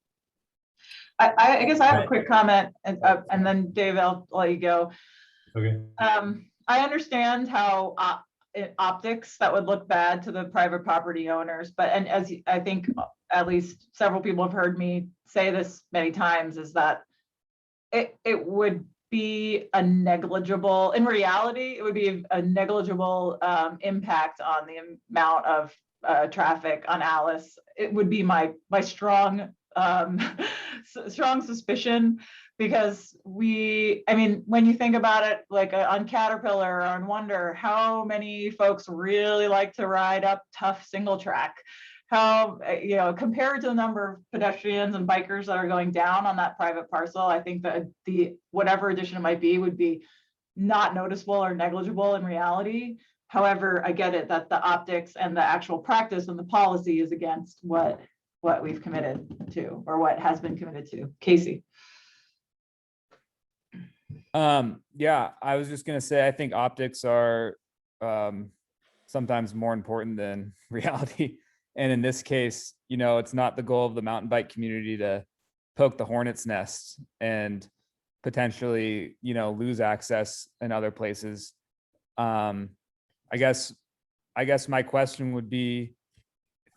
I guess I have a quick comment, and then Dave, I'll let you go.
Okay.
I understand how optics that would look bad to the private property owners, but and as I think at least several people have heard me say this many times, is that it would be a negligible, in reality, it would be a negligible impact on the amount of traffic on Alice. It would be my strong strong suspicion, because I mean, when you think about it, like on Caterpillar or on Wonder, how many folks really like to ride up tough single track? How, compared to the number of pedestrians and bikers that are going down on that private parcel, I think that the whatever addition it might be would be not noticeable or negligible in reality. However, I get it that the optics and the actual practice and the policy is against what we've committed to, or what has been committed to. Casey.
Yeah, I was just gonna say, I think optics are sometimes more important than reality. And in this case, it's not the goal of the mountain bike community to poke the hornet's nest and potentially, lose access in other places. I guess my question would be,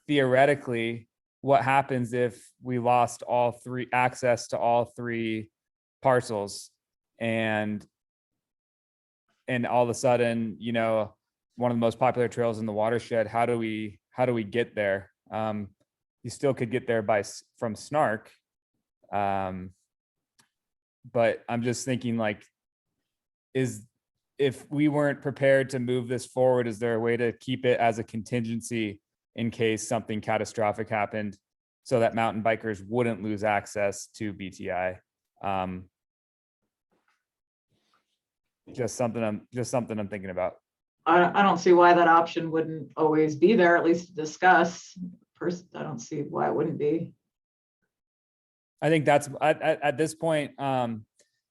theoretically, what happens if we lost access to all 3 parcels, and all of a sudden, one of the most popular trails in the watershed, how do we get there? You still could get there from Snark, but I'm just thinking, like, if we weren't prepared to move this forward, is there a way to keep it as a contingency in case something catastrophic happened, so that mountain bikers wouldn't lose access to BTI? Just something I'm thinking about.
I don't see why that option wouldn't always be there, at least to discuss. I don't see why it wouldn't be.
I think that's at this point,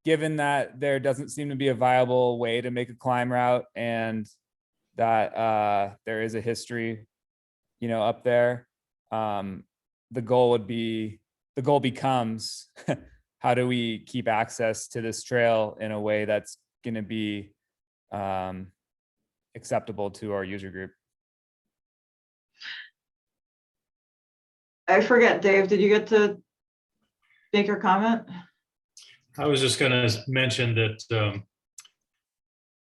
given that there doesn't seem to be a viable way to make a climb route, and that there is a history, up there, the goal becomes how do we keep access to this trail in a way that's going to be acceptable to our user group.
I forget, Dave, did you get to make your comment?
I was just going to mention that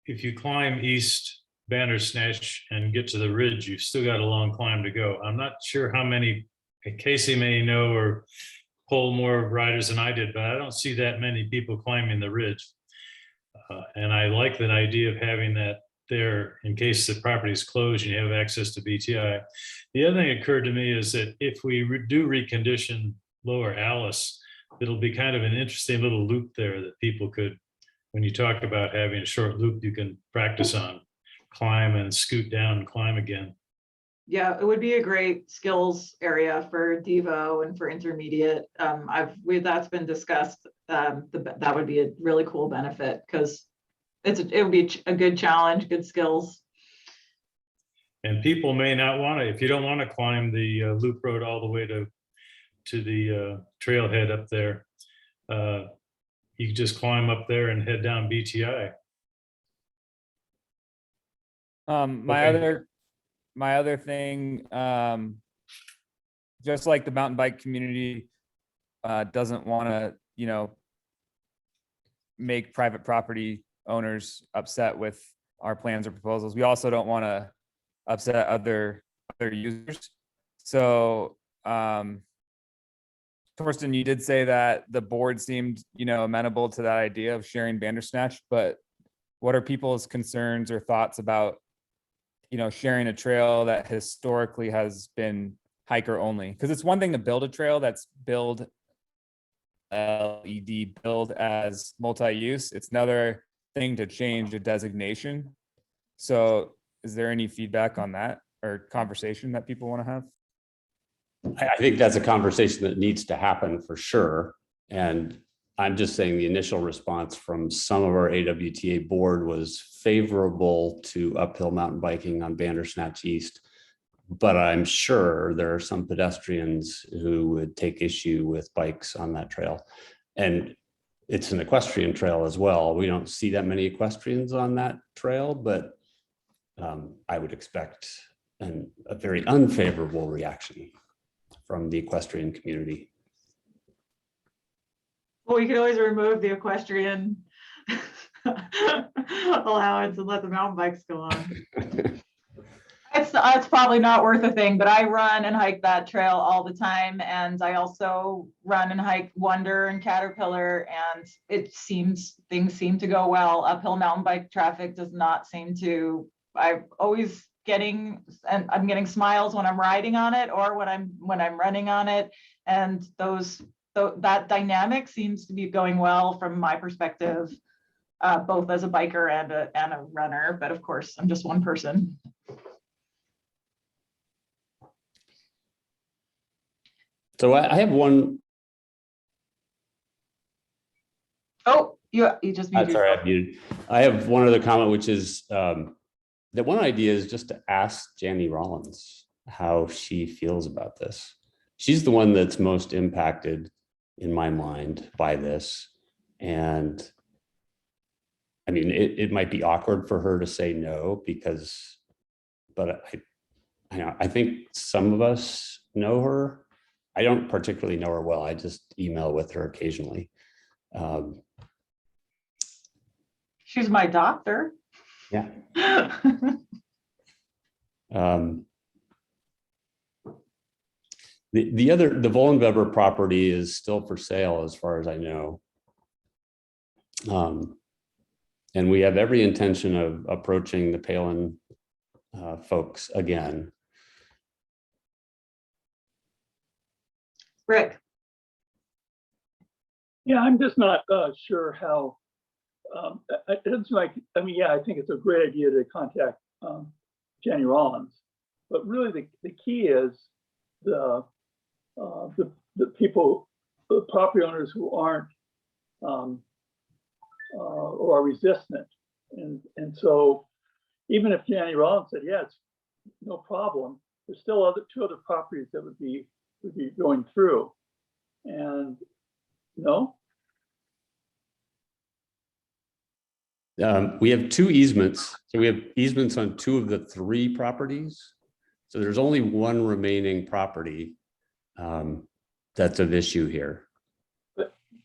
if you climb East Bandersnatch and get to the ridge, you've still got a long climb to go. I'm not sure how many, Casey may know or pull more riders than I did, but I don't see that many people climbing the ridge. And I like that idea of having that there in case the property is closed and you have access to BTI. The other thing that occurred to me is that if we do recondition Lower Alice, it'll be kind of an interesting little loop there that people could, when you talk about having a short loop you can practice on, climb and scoot down and climb again.
Yeah, it would be a great skills area for Devo and for intermediate. That's been discussed. That would be a really cool benefit, because it would be a good challenge, good skills.
And people may not want to, if you don't want to climb the loop road all the way to the trailhead up there, you could just climb up there and head down BTI.
My other thing, just like the mountain bike community doesn't want to, make private property owners upset with our plans or proposals. We also don't want to upset other users. So, Torsten, you did say that the board seemed, amenable to that idea of sharing Bandersnatch, but what are people's concerns or thoughts about, sharing a trail that historically has been hiker only? Because it's one thing to build a trail that's build as multi-use. It's another thing to change a designation. So is there any feedback on that or conversation that people want to have?
I think that's a conversation that needs to happen for sure. And I'm just saying the initial response from some of our AWTA board was favorable to uphill mountain biking on Bandersnatch East. But I'm sure there are some pedestrians who would take issue with bikes on that trail. And it's an equestrian trail as well. We don't see that many equestrians on that trail, but I would expect a very unfavorable reaction from the equestrian community.
Well, we could always remove the equestrian allowance and let the mountain bikes go on. It's probably not worth a thing, but I run and hike that trail all the time. And I also run and hike Wonder and Caterpillar, and things seem to go well. Uphill mountain bike traffic does not seem to, I'm getting smiles when I'm riding on it or when I'm running on it. And that dynamic seems to be going well from my perspective, both as a biker and a runner. But of course, I'm just one person.
So I have one.
Oh, you just muted
Sorry,
yourself.
I muted. I have one other comment, which is that one idea is just to ask Janie Rollins how she feels about this. She's the one that's most impacted in my mind by this. And I mean, it might be awkward for her to say no but I think some of us know her. I don't particularly know her well. I just email with her occasionally.
She's my doctor.
Yeah. The Vollenweber property is still for sale as far as I know. And we have every intention of approaching the Palin folks again.
Rick.
Yeah, I'm just not sure how, it's like, yeah, I think it's a great idea to contact Jenny Rollins, but really the key is the people, the property owners who aren't or are resistant. And so even if Jenny Rollins said, yeah, it's no problem, there's still two other properties that would be going through. And no.
We have 2 easements. So we have easements on 2 of the 3 properties. So there's only one remaining property that's of issue here.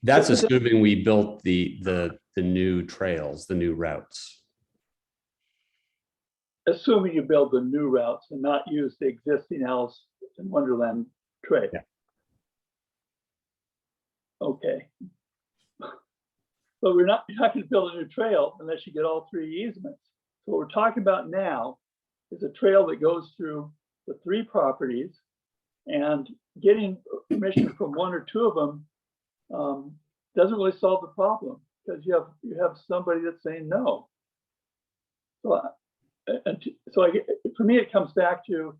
That's assuming we built the new trails, the new routes.
Assuming you build the new routes and not use the existing Alice in Wonderland trail.
Yeah.
Okay. But you're not going to build a new trail unless you get all 3 easements. So what we're talking about now is a trail that goes through the 3 properties, and getting permission from 1 or 2 of them doesn't really solve the problem, because you have somebody that's saying no. So for me, it comes back to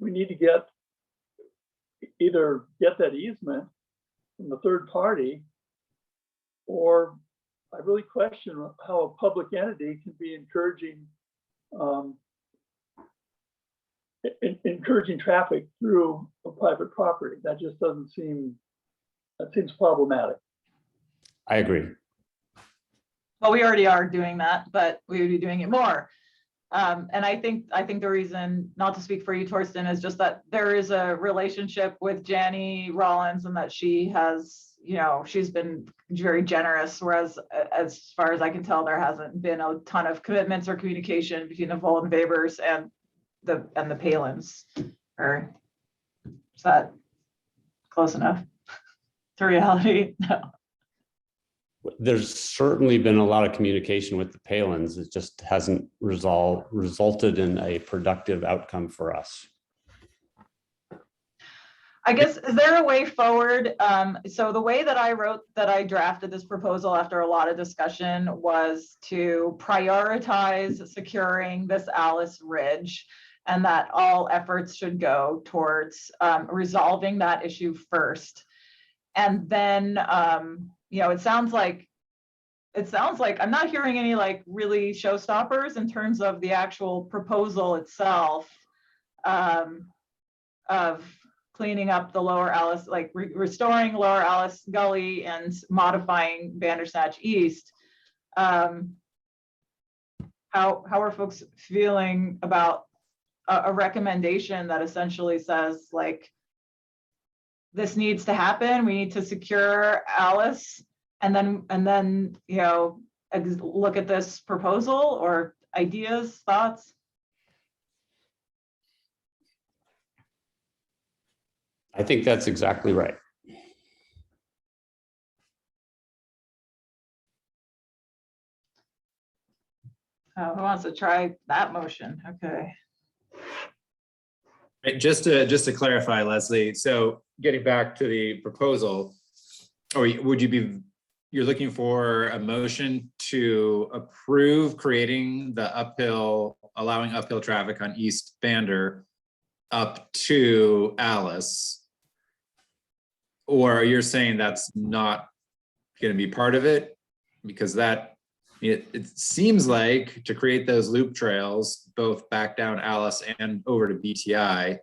we need to either get that easement from the 3rd party, or I really question how a public entity can be encouraging traffic through a private property. That just doesn't seem, that seems problematic.
I agree.
Well, we already are doing that, but we would be doing it more. And I think the reason, not to speak for you, Torsten, is just that there is a relationship with Janie Rollins and that she has, you know, she's been very generous, whereas as far as I can tell, there hasn't been a ton of commitments or communication between the Vollenwebers and the Palins. Or is that close enough to reality? No.
There's certainly been a lot of communication with the Palins. It just hasn't resulted in a productive outcome for us.
I guess, is there a way forward? So the way that I drafted this proposal after a lot of discussion was to prioritize securing this Alice Ridge, and that all efforts should go towards resolving that issue first. And then, you know, it sounds like I'm not hearing any like really showstoppers in terms of the actual proposal itself, of cleaning up the Lower Alice, like restoring Lower Alice Gully and modifying Bandersnatch East. How are folks feeling about a recommendation that essentially says like, this needs to happen, we need to secure Alice, and then, you know, look at this proposal, or ideas, thoughts?
I think that's exactly right.
Who wants to try that motion? Okay.
Just to clarify, Leslie, so getting back to the proposal, or would you be, you're looking for a motion to approve creating the allowing uphill traffic on East Bander up to Alice? Or you're saying that's not going to be part of it? Because it seems like to create those loop trails, both back down Alice and over to BTI,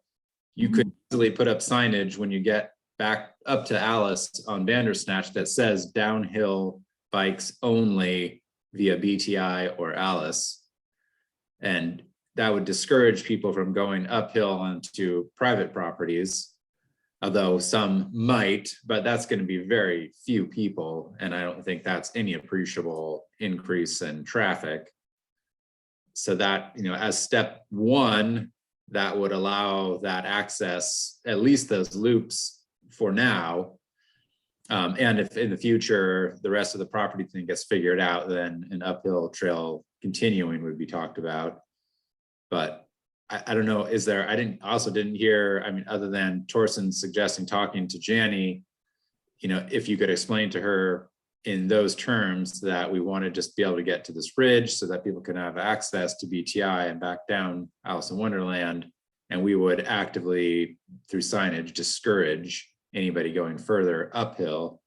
you could easily put up signage when you get back up to Alice on Bandersnatch that says downhill bikes only via BTI or Alice. And that would discourage people from going uphill onto private properties, although some might, but that's going to be very few people. And I don't think that's any appreciable increase in traffic. So that, you know, as step one, that would allow that access, at least those loops for now. And if in the future, the rest of the property thing gets figured out, then an uphill trail continuing would be talked about. But I don't know, is there, I also didn't hear, I mean, other than Torsten suggesting talking to Janie, you know, if you could explain to her in those terms that we want to just be able to get to this bridge so that people can have access to BTI and back down Alice in Wonderland. And we would actively, through signage, discourage anybody going further uphill.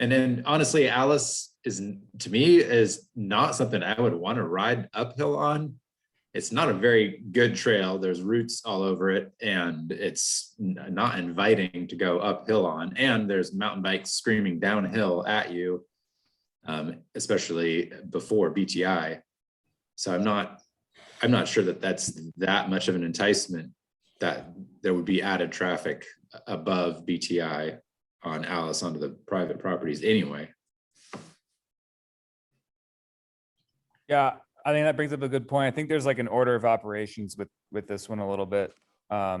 And then honestly, Alice is, to me, is not something I would want to ride uphill on. It's not a very good trail. There's roots all over it, and it's not inviting to go uphill on. And there's mountain bikes screaming downhill at you, especially before BTI. So I'm not sure that that's that much of an enticement that there would be added traffic above BTI on Alice onto the private properties anyway.
Yeah, I think that brings up a good point. I think there's like an order of operations with this one a little bit. Yeah,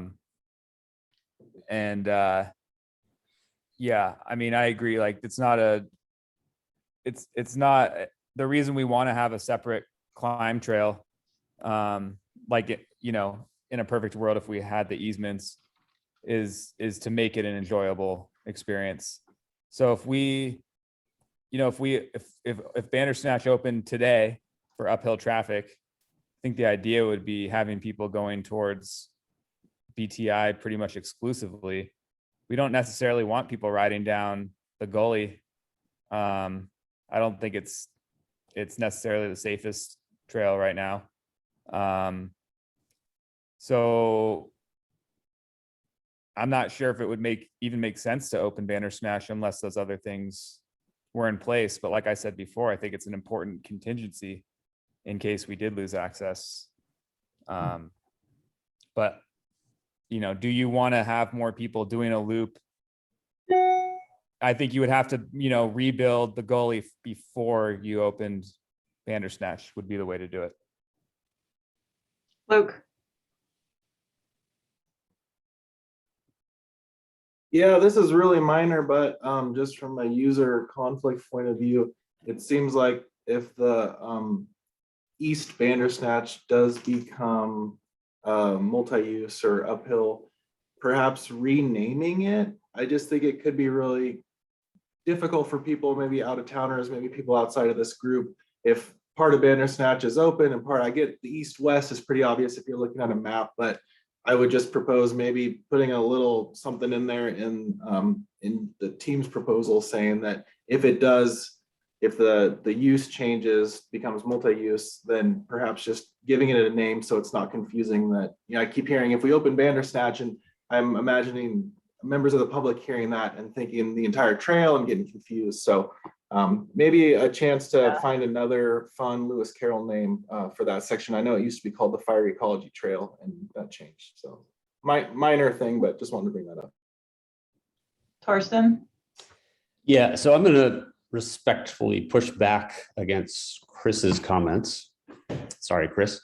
I mean, I agree. Like it's not the reason we want to have a separate climb trail. Like it, you know, in a perfect world, if we had the easements, is to make it an enjoyable experience. So if we, you know, if Bandersnatch opened today for uphill traffic, I think the idea would be having people going towards BTI pretty much exclusively. We don't necessarily want people riding down the gully. I don't think it's necessarily the safest trail right now. So I'm not sure if it would even make sense to open Bandersnatch unless those other things were in place. But like I said before, I think it's an important contingency in case we did lose access. But, you know, do you want to have more people doing a loop? I think you would have to, you know, rebuild the gully before you opened Bandersnatch would be the way to do it.
Luke,
Yeah, this is really minor, but just from a user conflict point of view, it seems like if the East Bandersnatch does become multi-use or uphill, perhaps renaming it, I just think it could be really difficult for people, maybe out of towners, maybe people outside of this group. If part of Bandersnatch is open and part, I get the east-west is pretty obvious if you're looking at a map, but I would just propose maybe putting a little something in there in the team's proposal saying that if it does, if the use changes, becomes multi-use, then perhaps just giving it a name so it's not confusing. That, you know, I keep hearing if we open Bandersnatch, and I'm imagining members of the public hearing that and thinking the entire trail and getting confused. So maybe a chance to find another fun Lewis Carroll name for that section. I know it used to be called the Fire Ecology Trail, and that changed. So minor thing, but just wanted to bring that up.
Torsten?
Yeah, so I'm going to respectfully push back against Chris's comments. Sorry, Chris.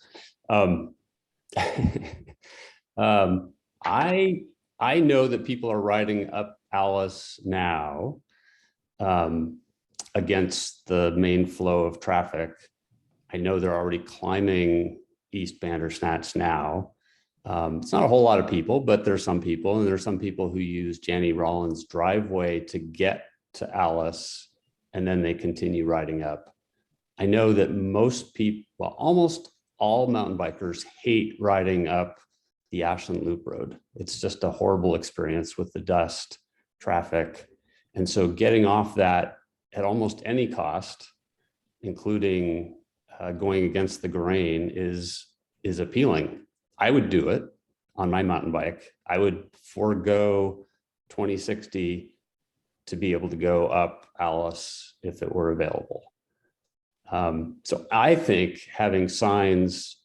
I know that people are riding up Alice now against the main flow of traffic. I know they're already climbing East Bandersnatch now. It's not a whole lot of people, but there's some people, and there's some people who use Janny Rollins' driveway to get to Alice, and then they continue riding up. I know that most people, well, almost all mountain bikers hate riding up the Ashland Loop Road. It's just a horrible experience with the dust, traffic. And so getting off that at almost any cost, including going against the grain, is appealing. I would do it on my mountain bike. I would forego 2060 to be able to go up Alice if it were available. So I think having signs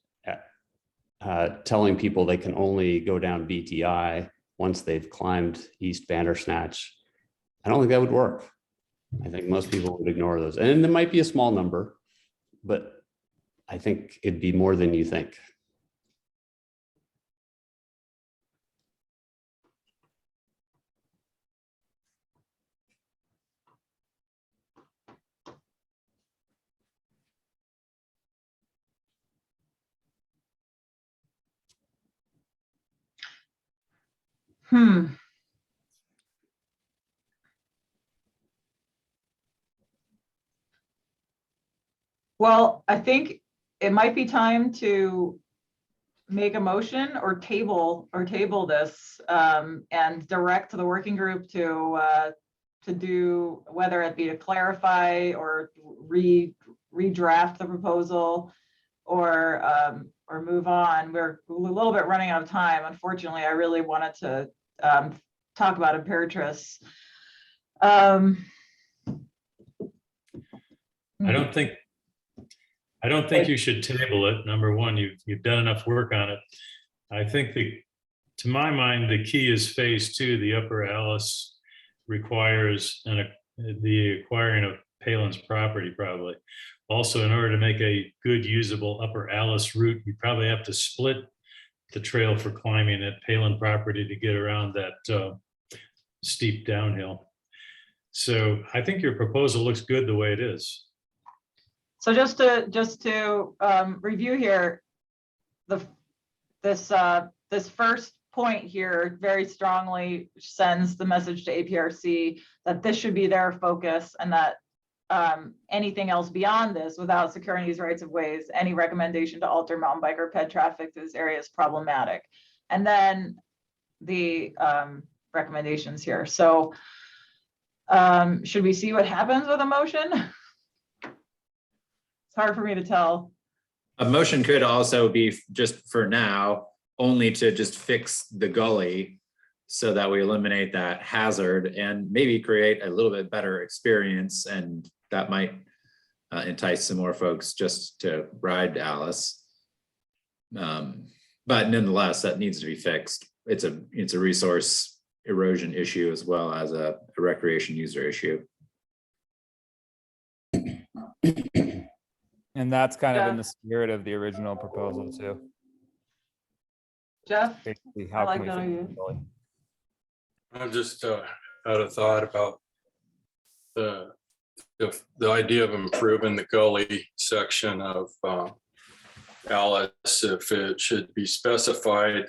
telling people they can only go down BTI once they've climbed East Bandersnatch, I don't think that would work. I think most people would ignore those. And there might be a small number, but I think it'd be more than you think.
Well, I think it might be time to make a motion or table this and direct the working group to do, whether it be to clarify or redraft the proposal or move on. We're a little bit running out of time. Unfortunately, I really wanted to talk about APRC.
I don't think you should table it. Number one, you've done enough work on it. I think to my mind, the key is phase 2. The Upper Alice requires the acquiring of Palin's property probably. Also, in order to make a good usable Upper Alice route, you probably have to split the trail for climbing at Palin property to get around that steep downhill. So I think your proposal looks good the way it is.
So just to review here, this first point here very strongly sends the message to APRC that this should be their focus, and that anything else beyond this, without securing these rights of ways, any recommendation to alter mountain bike or ped traffic through this area is problematic. And then the recommendations here. So should we see what happens with a motion? It's hard for me to tell.
A motion could also be just for now, only to just fix the gully so that we eliminate that hazard and maybe create a little bit better experience, and that might entice some more folks just to ride Alice. But nonetheless, that needs to be fixed. It's a resource erosion issue as well as a recreation user issue.
And that's kind of in
Yeah.
the spirit of the original proposal too.
Jeff,
Basically,
I
how
like
can we
that
fix
idea.
it fully?
I just had a thought about the idea of improving the gully section of Alice, if it should be specified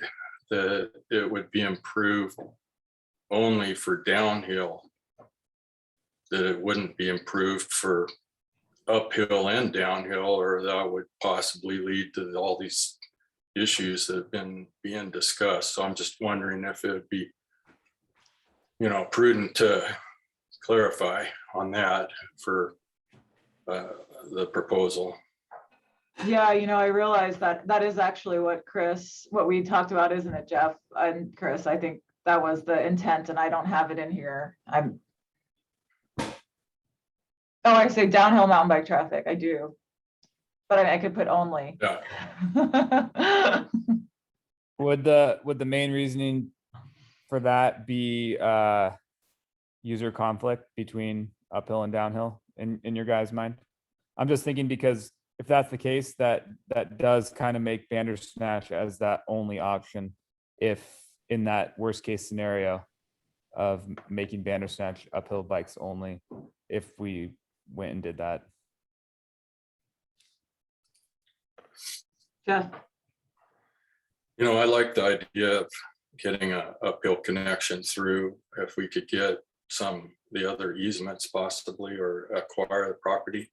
that it would be improved only for downhill, that it wouldn't be improved for uphill and downhill, or that would possibly lead to all these issues that have been being discussed. So I'm just wondering if it would be, prudent to clarify on that for the proposal.
Yeah, I realized that is actually what we talked about, isn't it, Jeff? And Chris, I think that was the intent, and I don't have it in here. I say downhill mountain bike traffic, I do. But I could put only.
Yeah.
Would the main reasoning for that be user conflict between uphill and downhill in your guys' mind? I'm just thinking because if that's the case, that does kind of make Bandersnatch as that only option if in that worst case scenario of making Bandersnatch uphill bikes only, if we went and did that.
Jeff,
I like the idea of getting a uphill connection through, if we could get the other easements possibly, or acquire the property.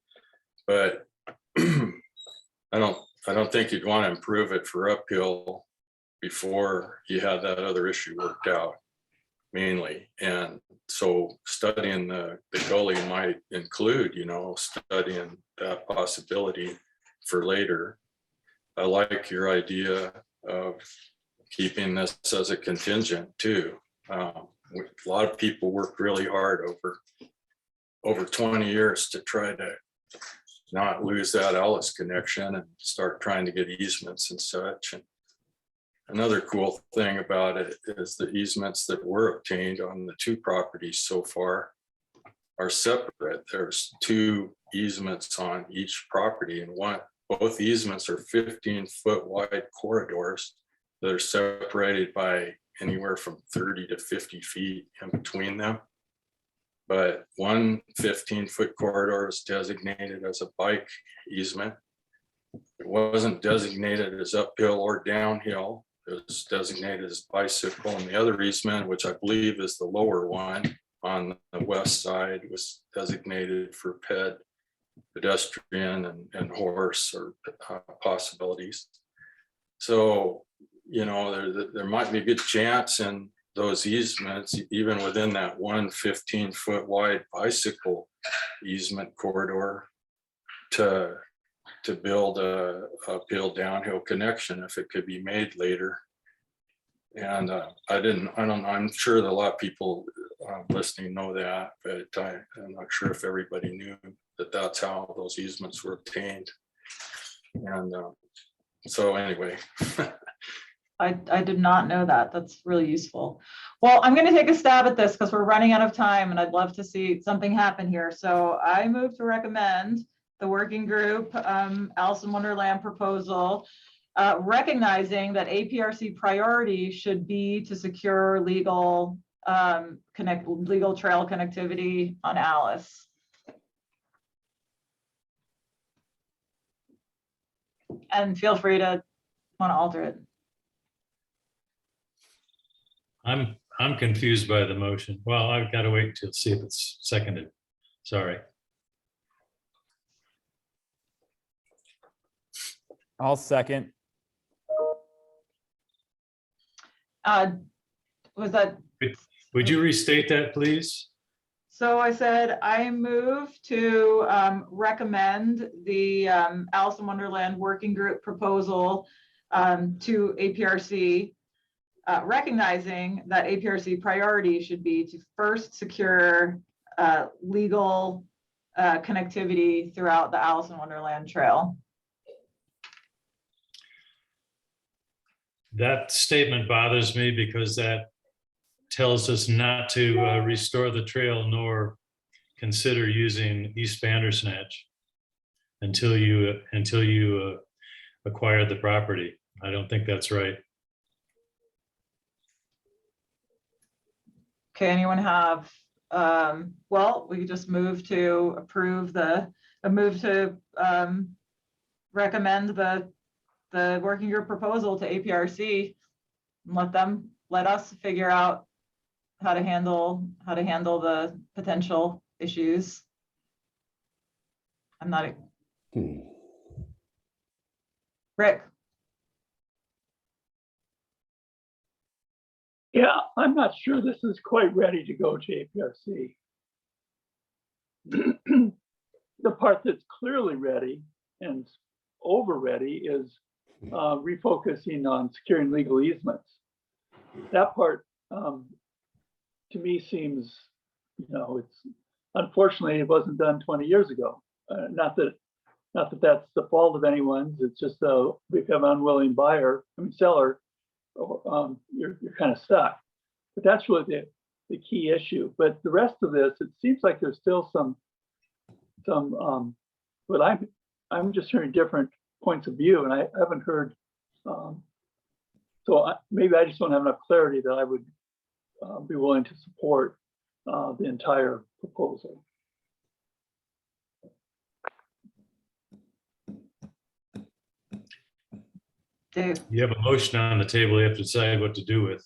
But I don't think you'd want to improve it for uphill before you had that other issue worked out mainly. And so studying the gully might include, studying that possibility for later. I like your idea of keeping this as a contingent too. A lot of people worked really hard over 20 years to try to not lose that Alice connection and start trying to get easements and such. And another cool thing about it is the easements that were obtained on the two properties so far are separate. There's 2 easements on each property, and both easements are 15-foot wide corridors that are separated by anywhere from 30 to 50 feet in between them. But one 15-foot corridor is designated as a bike easement. It wasn't designated as uphill or downhill. It was designated as bicycle, and the other easement, which I believe is the lower one on the west side, was designated for pedestrian and horse or possibilities. So, there might be a good chance in those easements, even within that one 15-foot wide bicycle easement corridor, to build a uphill downhill connection if it could be made later. And I'm sure that a lot of people listening know that, but I'm not sure if everybody knew that that's how those easements were obtained. And so anyway.
I did not know that. That's really useful. Well, I'm going to take a stab at this because we're running out of time and I'd love to see something happen here. So I move to recommend the working group Alice in Wonderland proposal, recognizing that APRC priority should be to secure legal trail connectivity on Alice. And feel free to want to alter it.
I'm confused by the motion. Well, I've got to wait to see if it's seconded. Sorry.
I'll second.
Was that?
Would you restate that, please?
So I said, I move to recommend the Alice in Wonderland Working Group proposal to APRC recognizing that APRC priority should be to first secure legal connectivity throughout the Alice in Wonderland Trail.
That statement bothers me because that tells us not to restore the trail nor consider using East Bandersnatch until you acquire the property. I don't think that's right.
Okay, anyone have, well, we could just move to approve recommend the working group proposal to APRC. And let us figure out how to handle the potential issues. I'm not, Rick.
Yeah, I'm not sure this is quite ready to go to APRC. The part that's clearly ready and over ready is refocusing on securing legal easements. That part to me seems, it's unfortunately it wasn't done 20 years ago. Not that that's the fault of anyone's. It's just we have an unwilling seller. You're kind of stuck. But that's really the key issue. But the rest of this, it seems like there's still some. But I'm just hearing different points of view, and I haven't heard. Maybe I just don't have enough clarity that I would be willing to support the entire proposal.
Dave.
You have a motion on the table. You have to decide what to do with.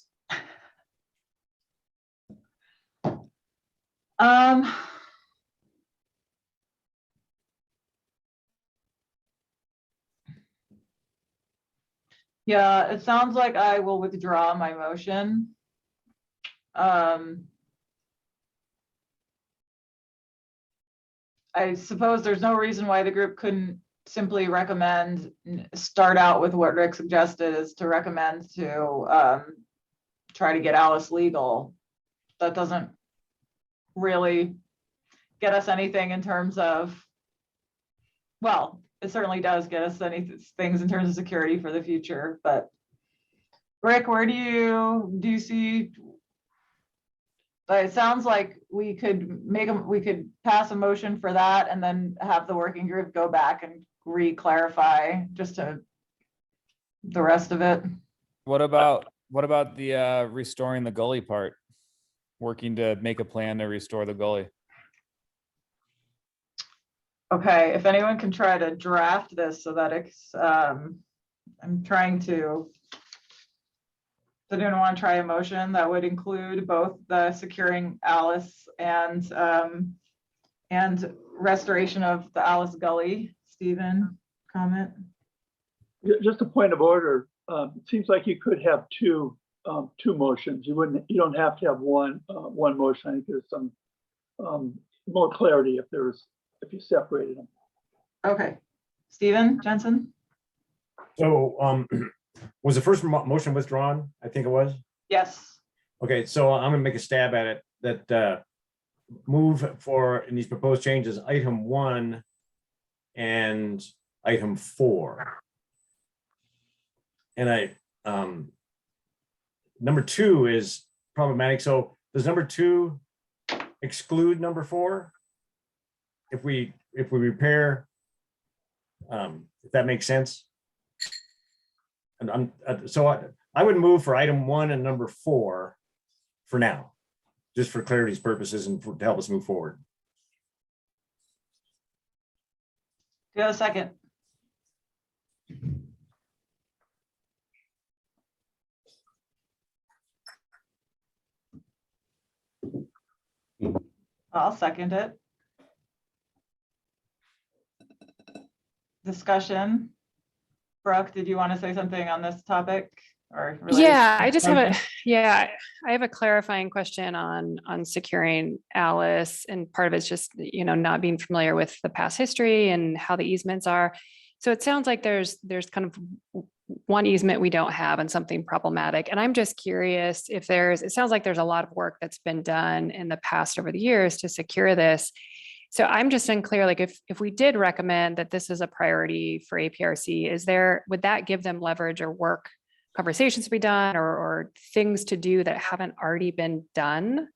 Yeah, it sounds like I will withdraw my motion. I suppose there's no reason why the group couldn't simply start out with what Rick suggested, is to recommend to try to get Alice legal. That doesn't really get us anything in terms of, well, it certainly does get us things in terms of security for the future. But Rick, where do you see? It sounds like we could pass a motion for that and then have the working group go back and re-clarify just to the rest of it.
What about the restoring the gully part? Working to make a plan to restore the gully.
Okay, if anyone can try to draft this so that it's, I'm trying to. Does anyone want to try a motion that would include both the securing Alice and restoration of the Alice Gully? Stephen, comment?
Just a point of order. It seems like you could have two motions. You don't have to have one motion. I think there's some more clarity if you separated them.
Okay, Stephen Jensen.
So was the first motion withdrawn? I think it was.
Yes.
Okay, so I'm gonna make a stab at it. That move for in these proposed changes, item 1 and item 4. And number 2 is problematic. So does number 2 exclude number 4? If we repair, if that makes sense. And I would move for item 1 and number 4 for now, just for clarity's purposes and to help us move forward.
Do you have a second? I'll second it. Discussion. Brooke, did you want to say something on this topic or?
Yeah, I have a clarifying question on securing Alice, and part of it's just, not being familiar with the past history and how the easements are. So it sounds like there's kind of one easement we don't have and something problematic. And I'm just curious if it sounds like there's a lot of work that's been done in the past over the years to secure this. So I'm just unclear, like if we did recommend that this is a priority for APRC, would that give them leverage or work conversations to be done or things to do that haven't already been done?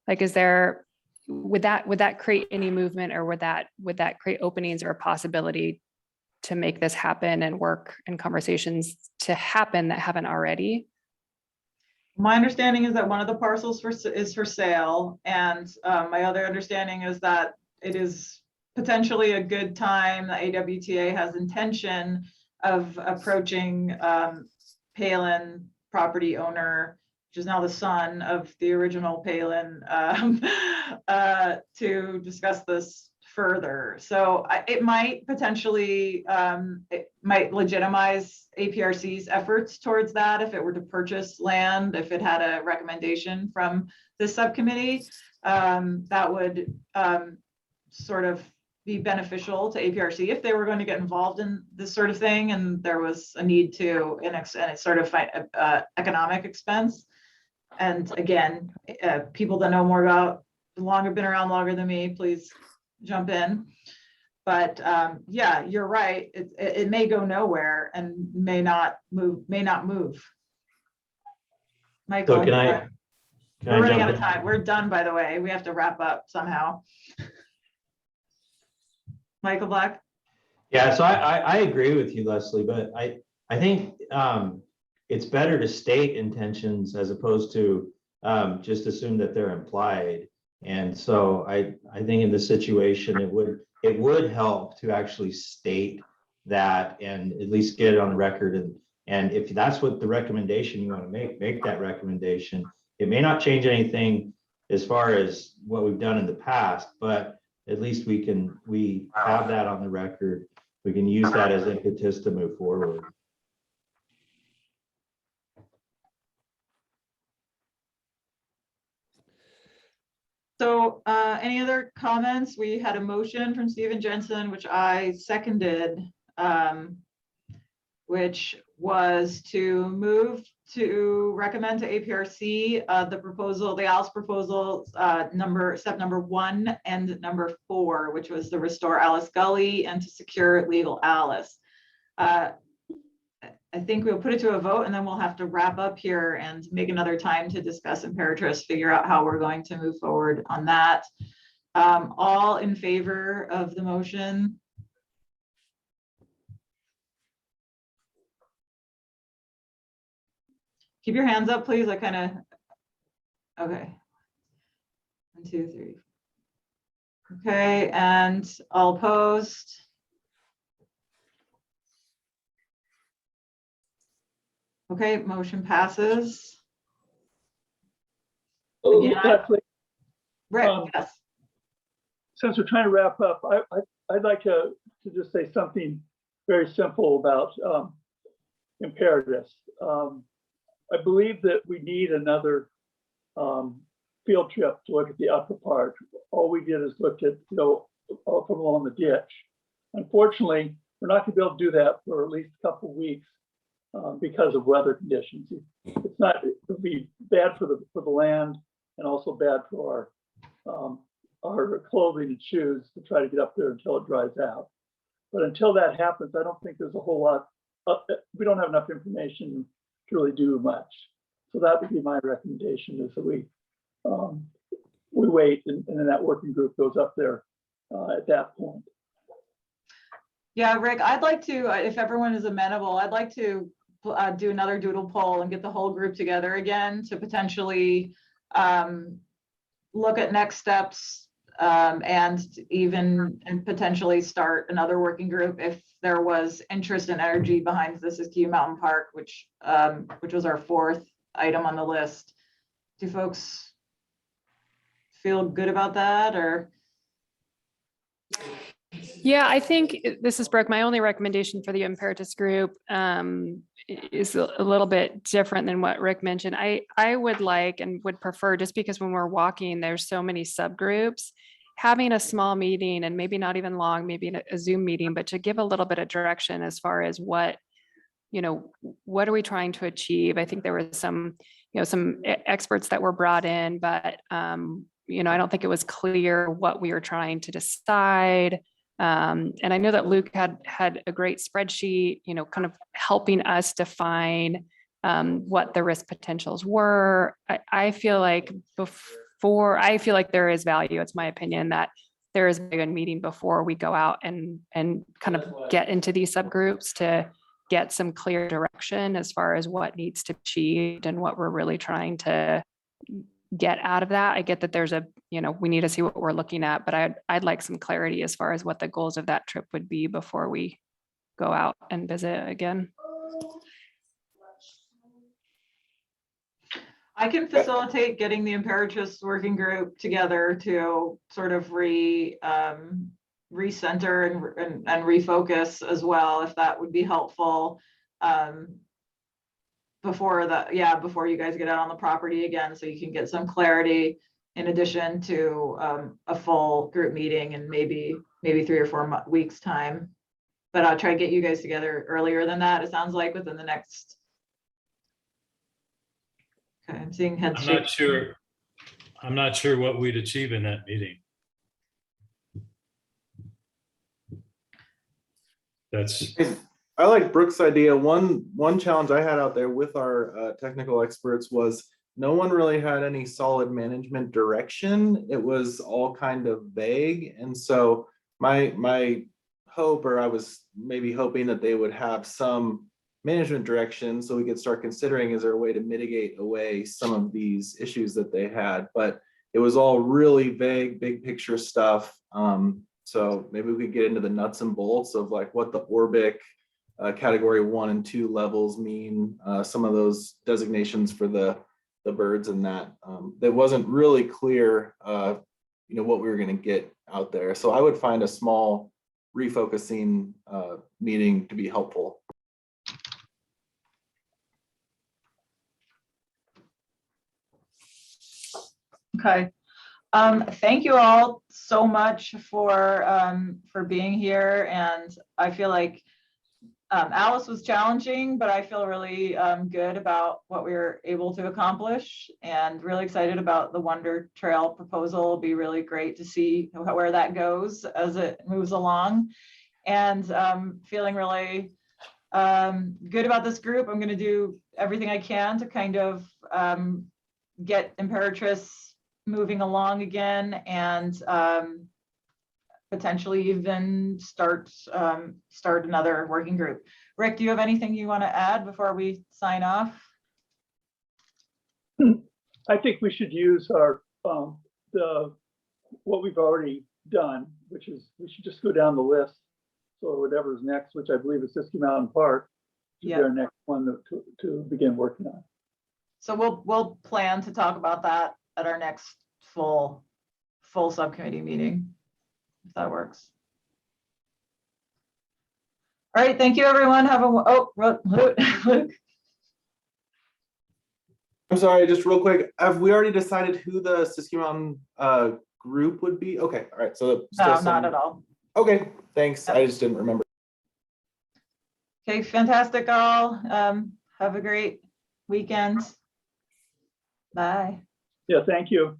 Like, would that create any movement, or would that create openings or a possibility to make this happen and work and conversations to happen that haven't already?
My understanding is that one of the parcels is for sale, and my other understanding is that it is potentially a good time. The AWTA has intention of approaching Palin property owner, which is now the son of the original Palin, to discuss this further. So it might potentially, it might legitimize APRC's efforts towards that if it were to purchase land, if it had a recommendation from this subcommittee, that would sort of be beneficial to APRC if they were going to get involved in this sort of thing, and there was a need to, and it's sort of economic expense. And again, people that know more about have been around longer than me, please jump in. But yeah, you're right. It may go nowhere and may not move. Michael,
So can I
we're running
jump
out of
in?
time. We're done, by the way. We have to wrap up somehow. Michael Black.
Yeah, so I agree with you, Leslie, but I think it's better to state intentions as opposed to just assume that they're implied. And so I think in this situation, it would help to actually state that and at least get it on record. And if that's what the recommendation you want to make that recommendation. It may not change anything as far as what we've done in the past, but at least we have that on the record. We can use that as impetus to move forward.
So any other comments? We had a motion from Stephen Jensen, which I seconded, which was to move to recommend to APRC the proposal, the Alice proposal, step number 1 and number 4, which was to restore Alice Gully and to secure legal Alice. I think we'll put it to a vote, and then we'll have to wrap up here and make another time to discuss Imperatrice, figure out how we're going to move forward on that. All in favor of the motion? Keep your hands up, please. Okay. 1, 2, 3. Okay, and all opposed? Okay, motion passes. Again,
Leslie,
Rick, yes.
since we're trying to wrap up, I'd like to just say something very simple about Imperatrice. I believe that we need another field trip to look at the upper part. All we did is looked at, up along the ditch. Unfortunately, we're not going to be able to do that for at least a couple of weeks because of weather conditions. It'll be bad for the land and also bad for our clothing and shoes to try to get up there until it dries out. But until that happens, I don't think there's a whole lot. We don't have enough information to really do much. So that would be my recommendation, is that we wait and then that working group goes up there at that point.
Yeah, Rick, I'd like to, if everyone is amenable, I'd like to do another doodle poll and get the whole group together again to potentially look at next steps and potentially start another working group if there was interest and energy behind this is Q Mountain Park, which was our 4th item on the list. Do folks feel good about that, or?
Yeah, I think this is Brooke. My only recommendation for the Imperatrice group is a little bit different than what Rick mentioned. I would like and would prefer, just because when we're walking, there's so many subgroups, having a small meeting, and maybe not even long, maybe a Zoom meeting, but to give a little bit of direction as far as what you know, what are we trying to achieve? I think there was some, you know, some experts that were brought in, but, you know, I don't think it was clear what we were trying to decide. And I know that Luke had a great spreadsheet, you know, kind of helping us define what the risk potentials were. I feel like there is value, it's my opinion, that there is a good meeting before we go out and kind of get into these subgroups to get some clear direction as far as what needs to be achieved and what we're really trying to get out of that. I get that there's you know, we need to see what we're looking at, but I'd like some clarity as far as what the goals of that trip would be before we go out and visit again.
I can facilitate getting the Imperatrix working group together to sort of recenter and refocus as well, if that would be helpful. Before you guys get out on the property again, so you can get some clarity in addition to a full group meeting in maybe 3 or 4 weeks time. But I'll try to get you guys together earlier than that. It sounds like within the next. Okay, I'm seeing head shaking.
I'm not sure what we'd achieve in that meeting.
I like Brooke's idea. One challenge I had out there with our technical experts was no one really had any solid management direction. It was all kind of vague. And so my hope, or I was maybe hoping that they would have some management direction so we could start considering, is there a way to mitigate away some of these issues that they had? But it was all really vague, big picture stuff. So maybe we could get into the nuts and bolts of like what the Orbic category 1 and 2 levels mean, some of those designations for the birds and that. That wasn't really clear, you know, what we were going to get out there. So I would find a small refocusing meeting to be helpful.
Okay. Thank you all so much for being here. And I feel like Alice was challenging, but I feel really good about what we were able to accomplish, and really excited about the Wonder Trail proposal. It'll be really great to see where that goes as it moves along, and feeling really good about this group. I'm going to do everything I can to kind of get Imperatrix moving along again, and potentially even start another working group. Rick, do you have anything you want to add before we sign off?
I think we should use our what we've already done, which is we should just go down the list. So whatever's next, which I believe is Siskiyou Mountain Park, is our next one to begin working on.
So we'll plan to talk about that at our next full subcommittee meeting, if that works. All right, thank you, everyone. Have Luke.
I'm sorry, just real quick. Have we already decided who the Siskiyou Mountain group would be? Okay, all right. So
no, not at all.
Okay, thanks. I just didn't remember.
Okay, fantastic, all. Have a great weekend. Bye.
Yeah, thank you.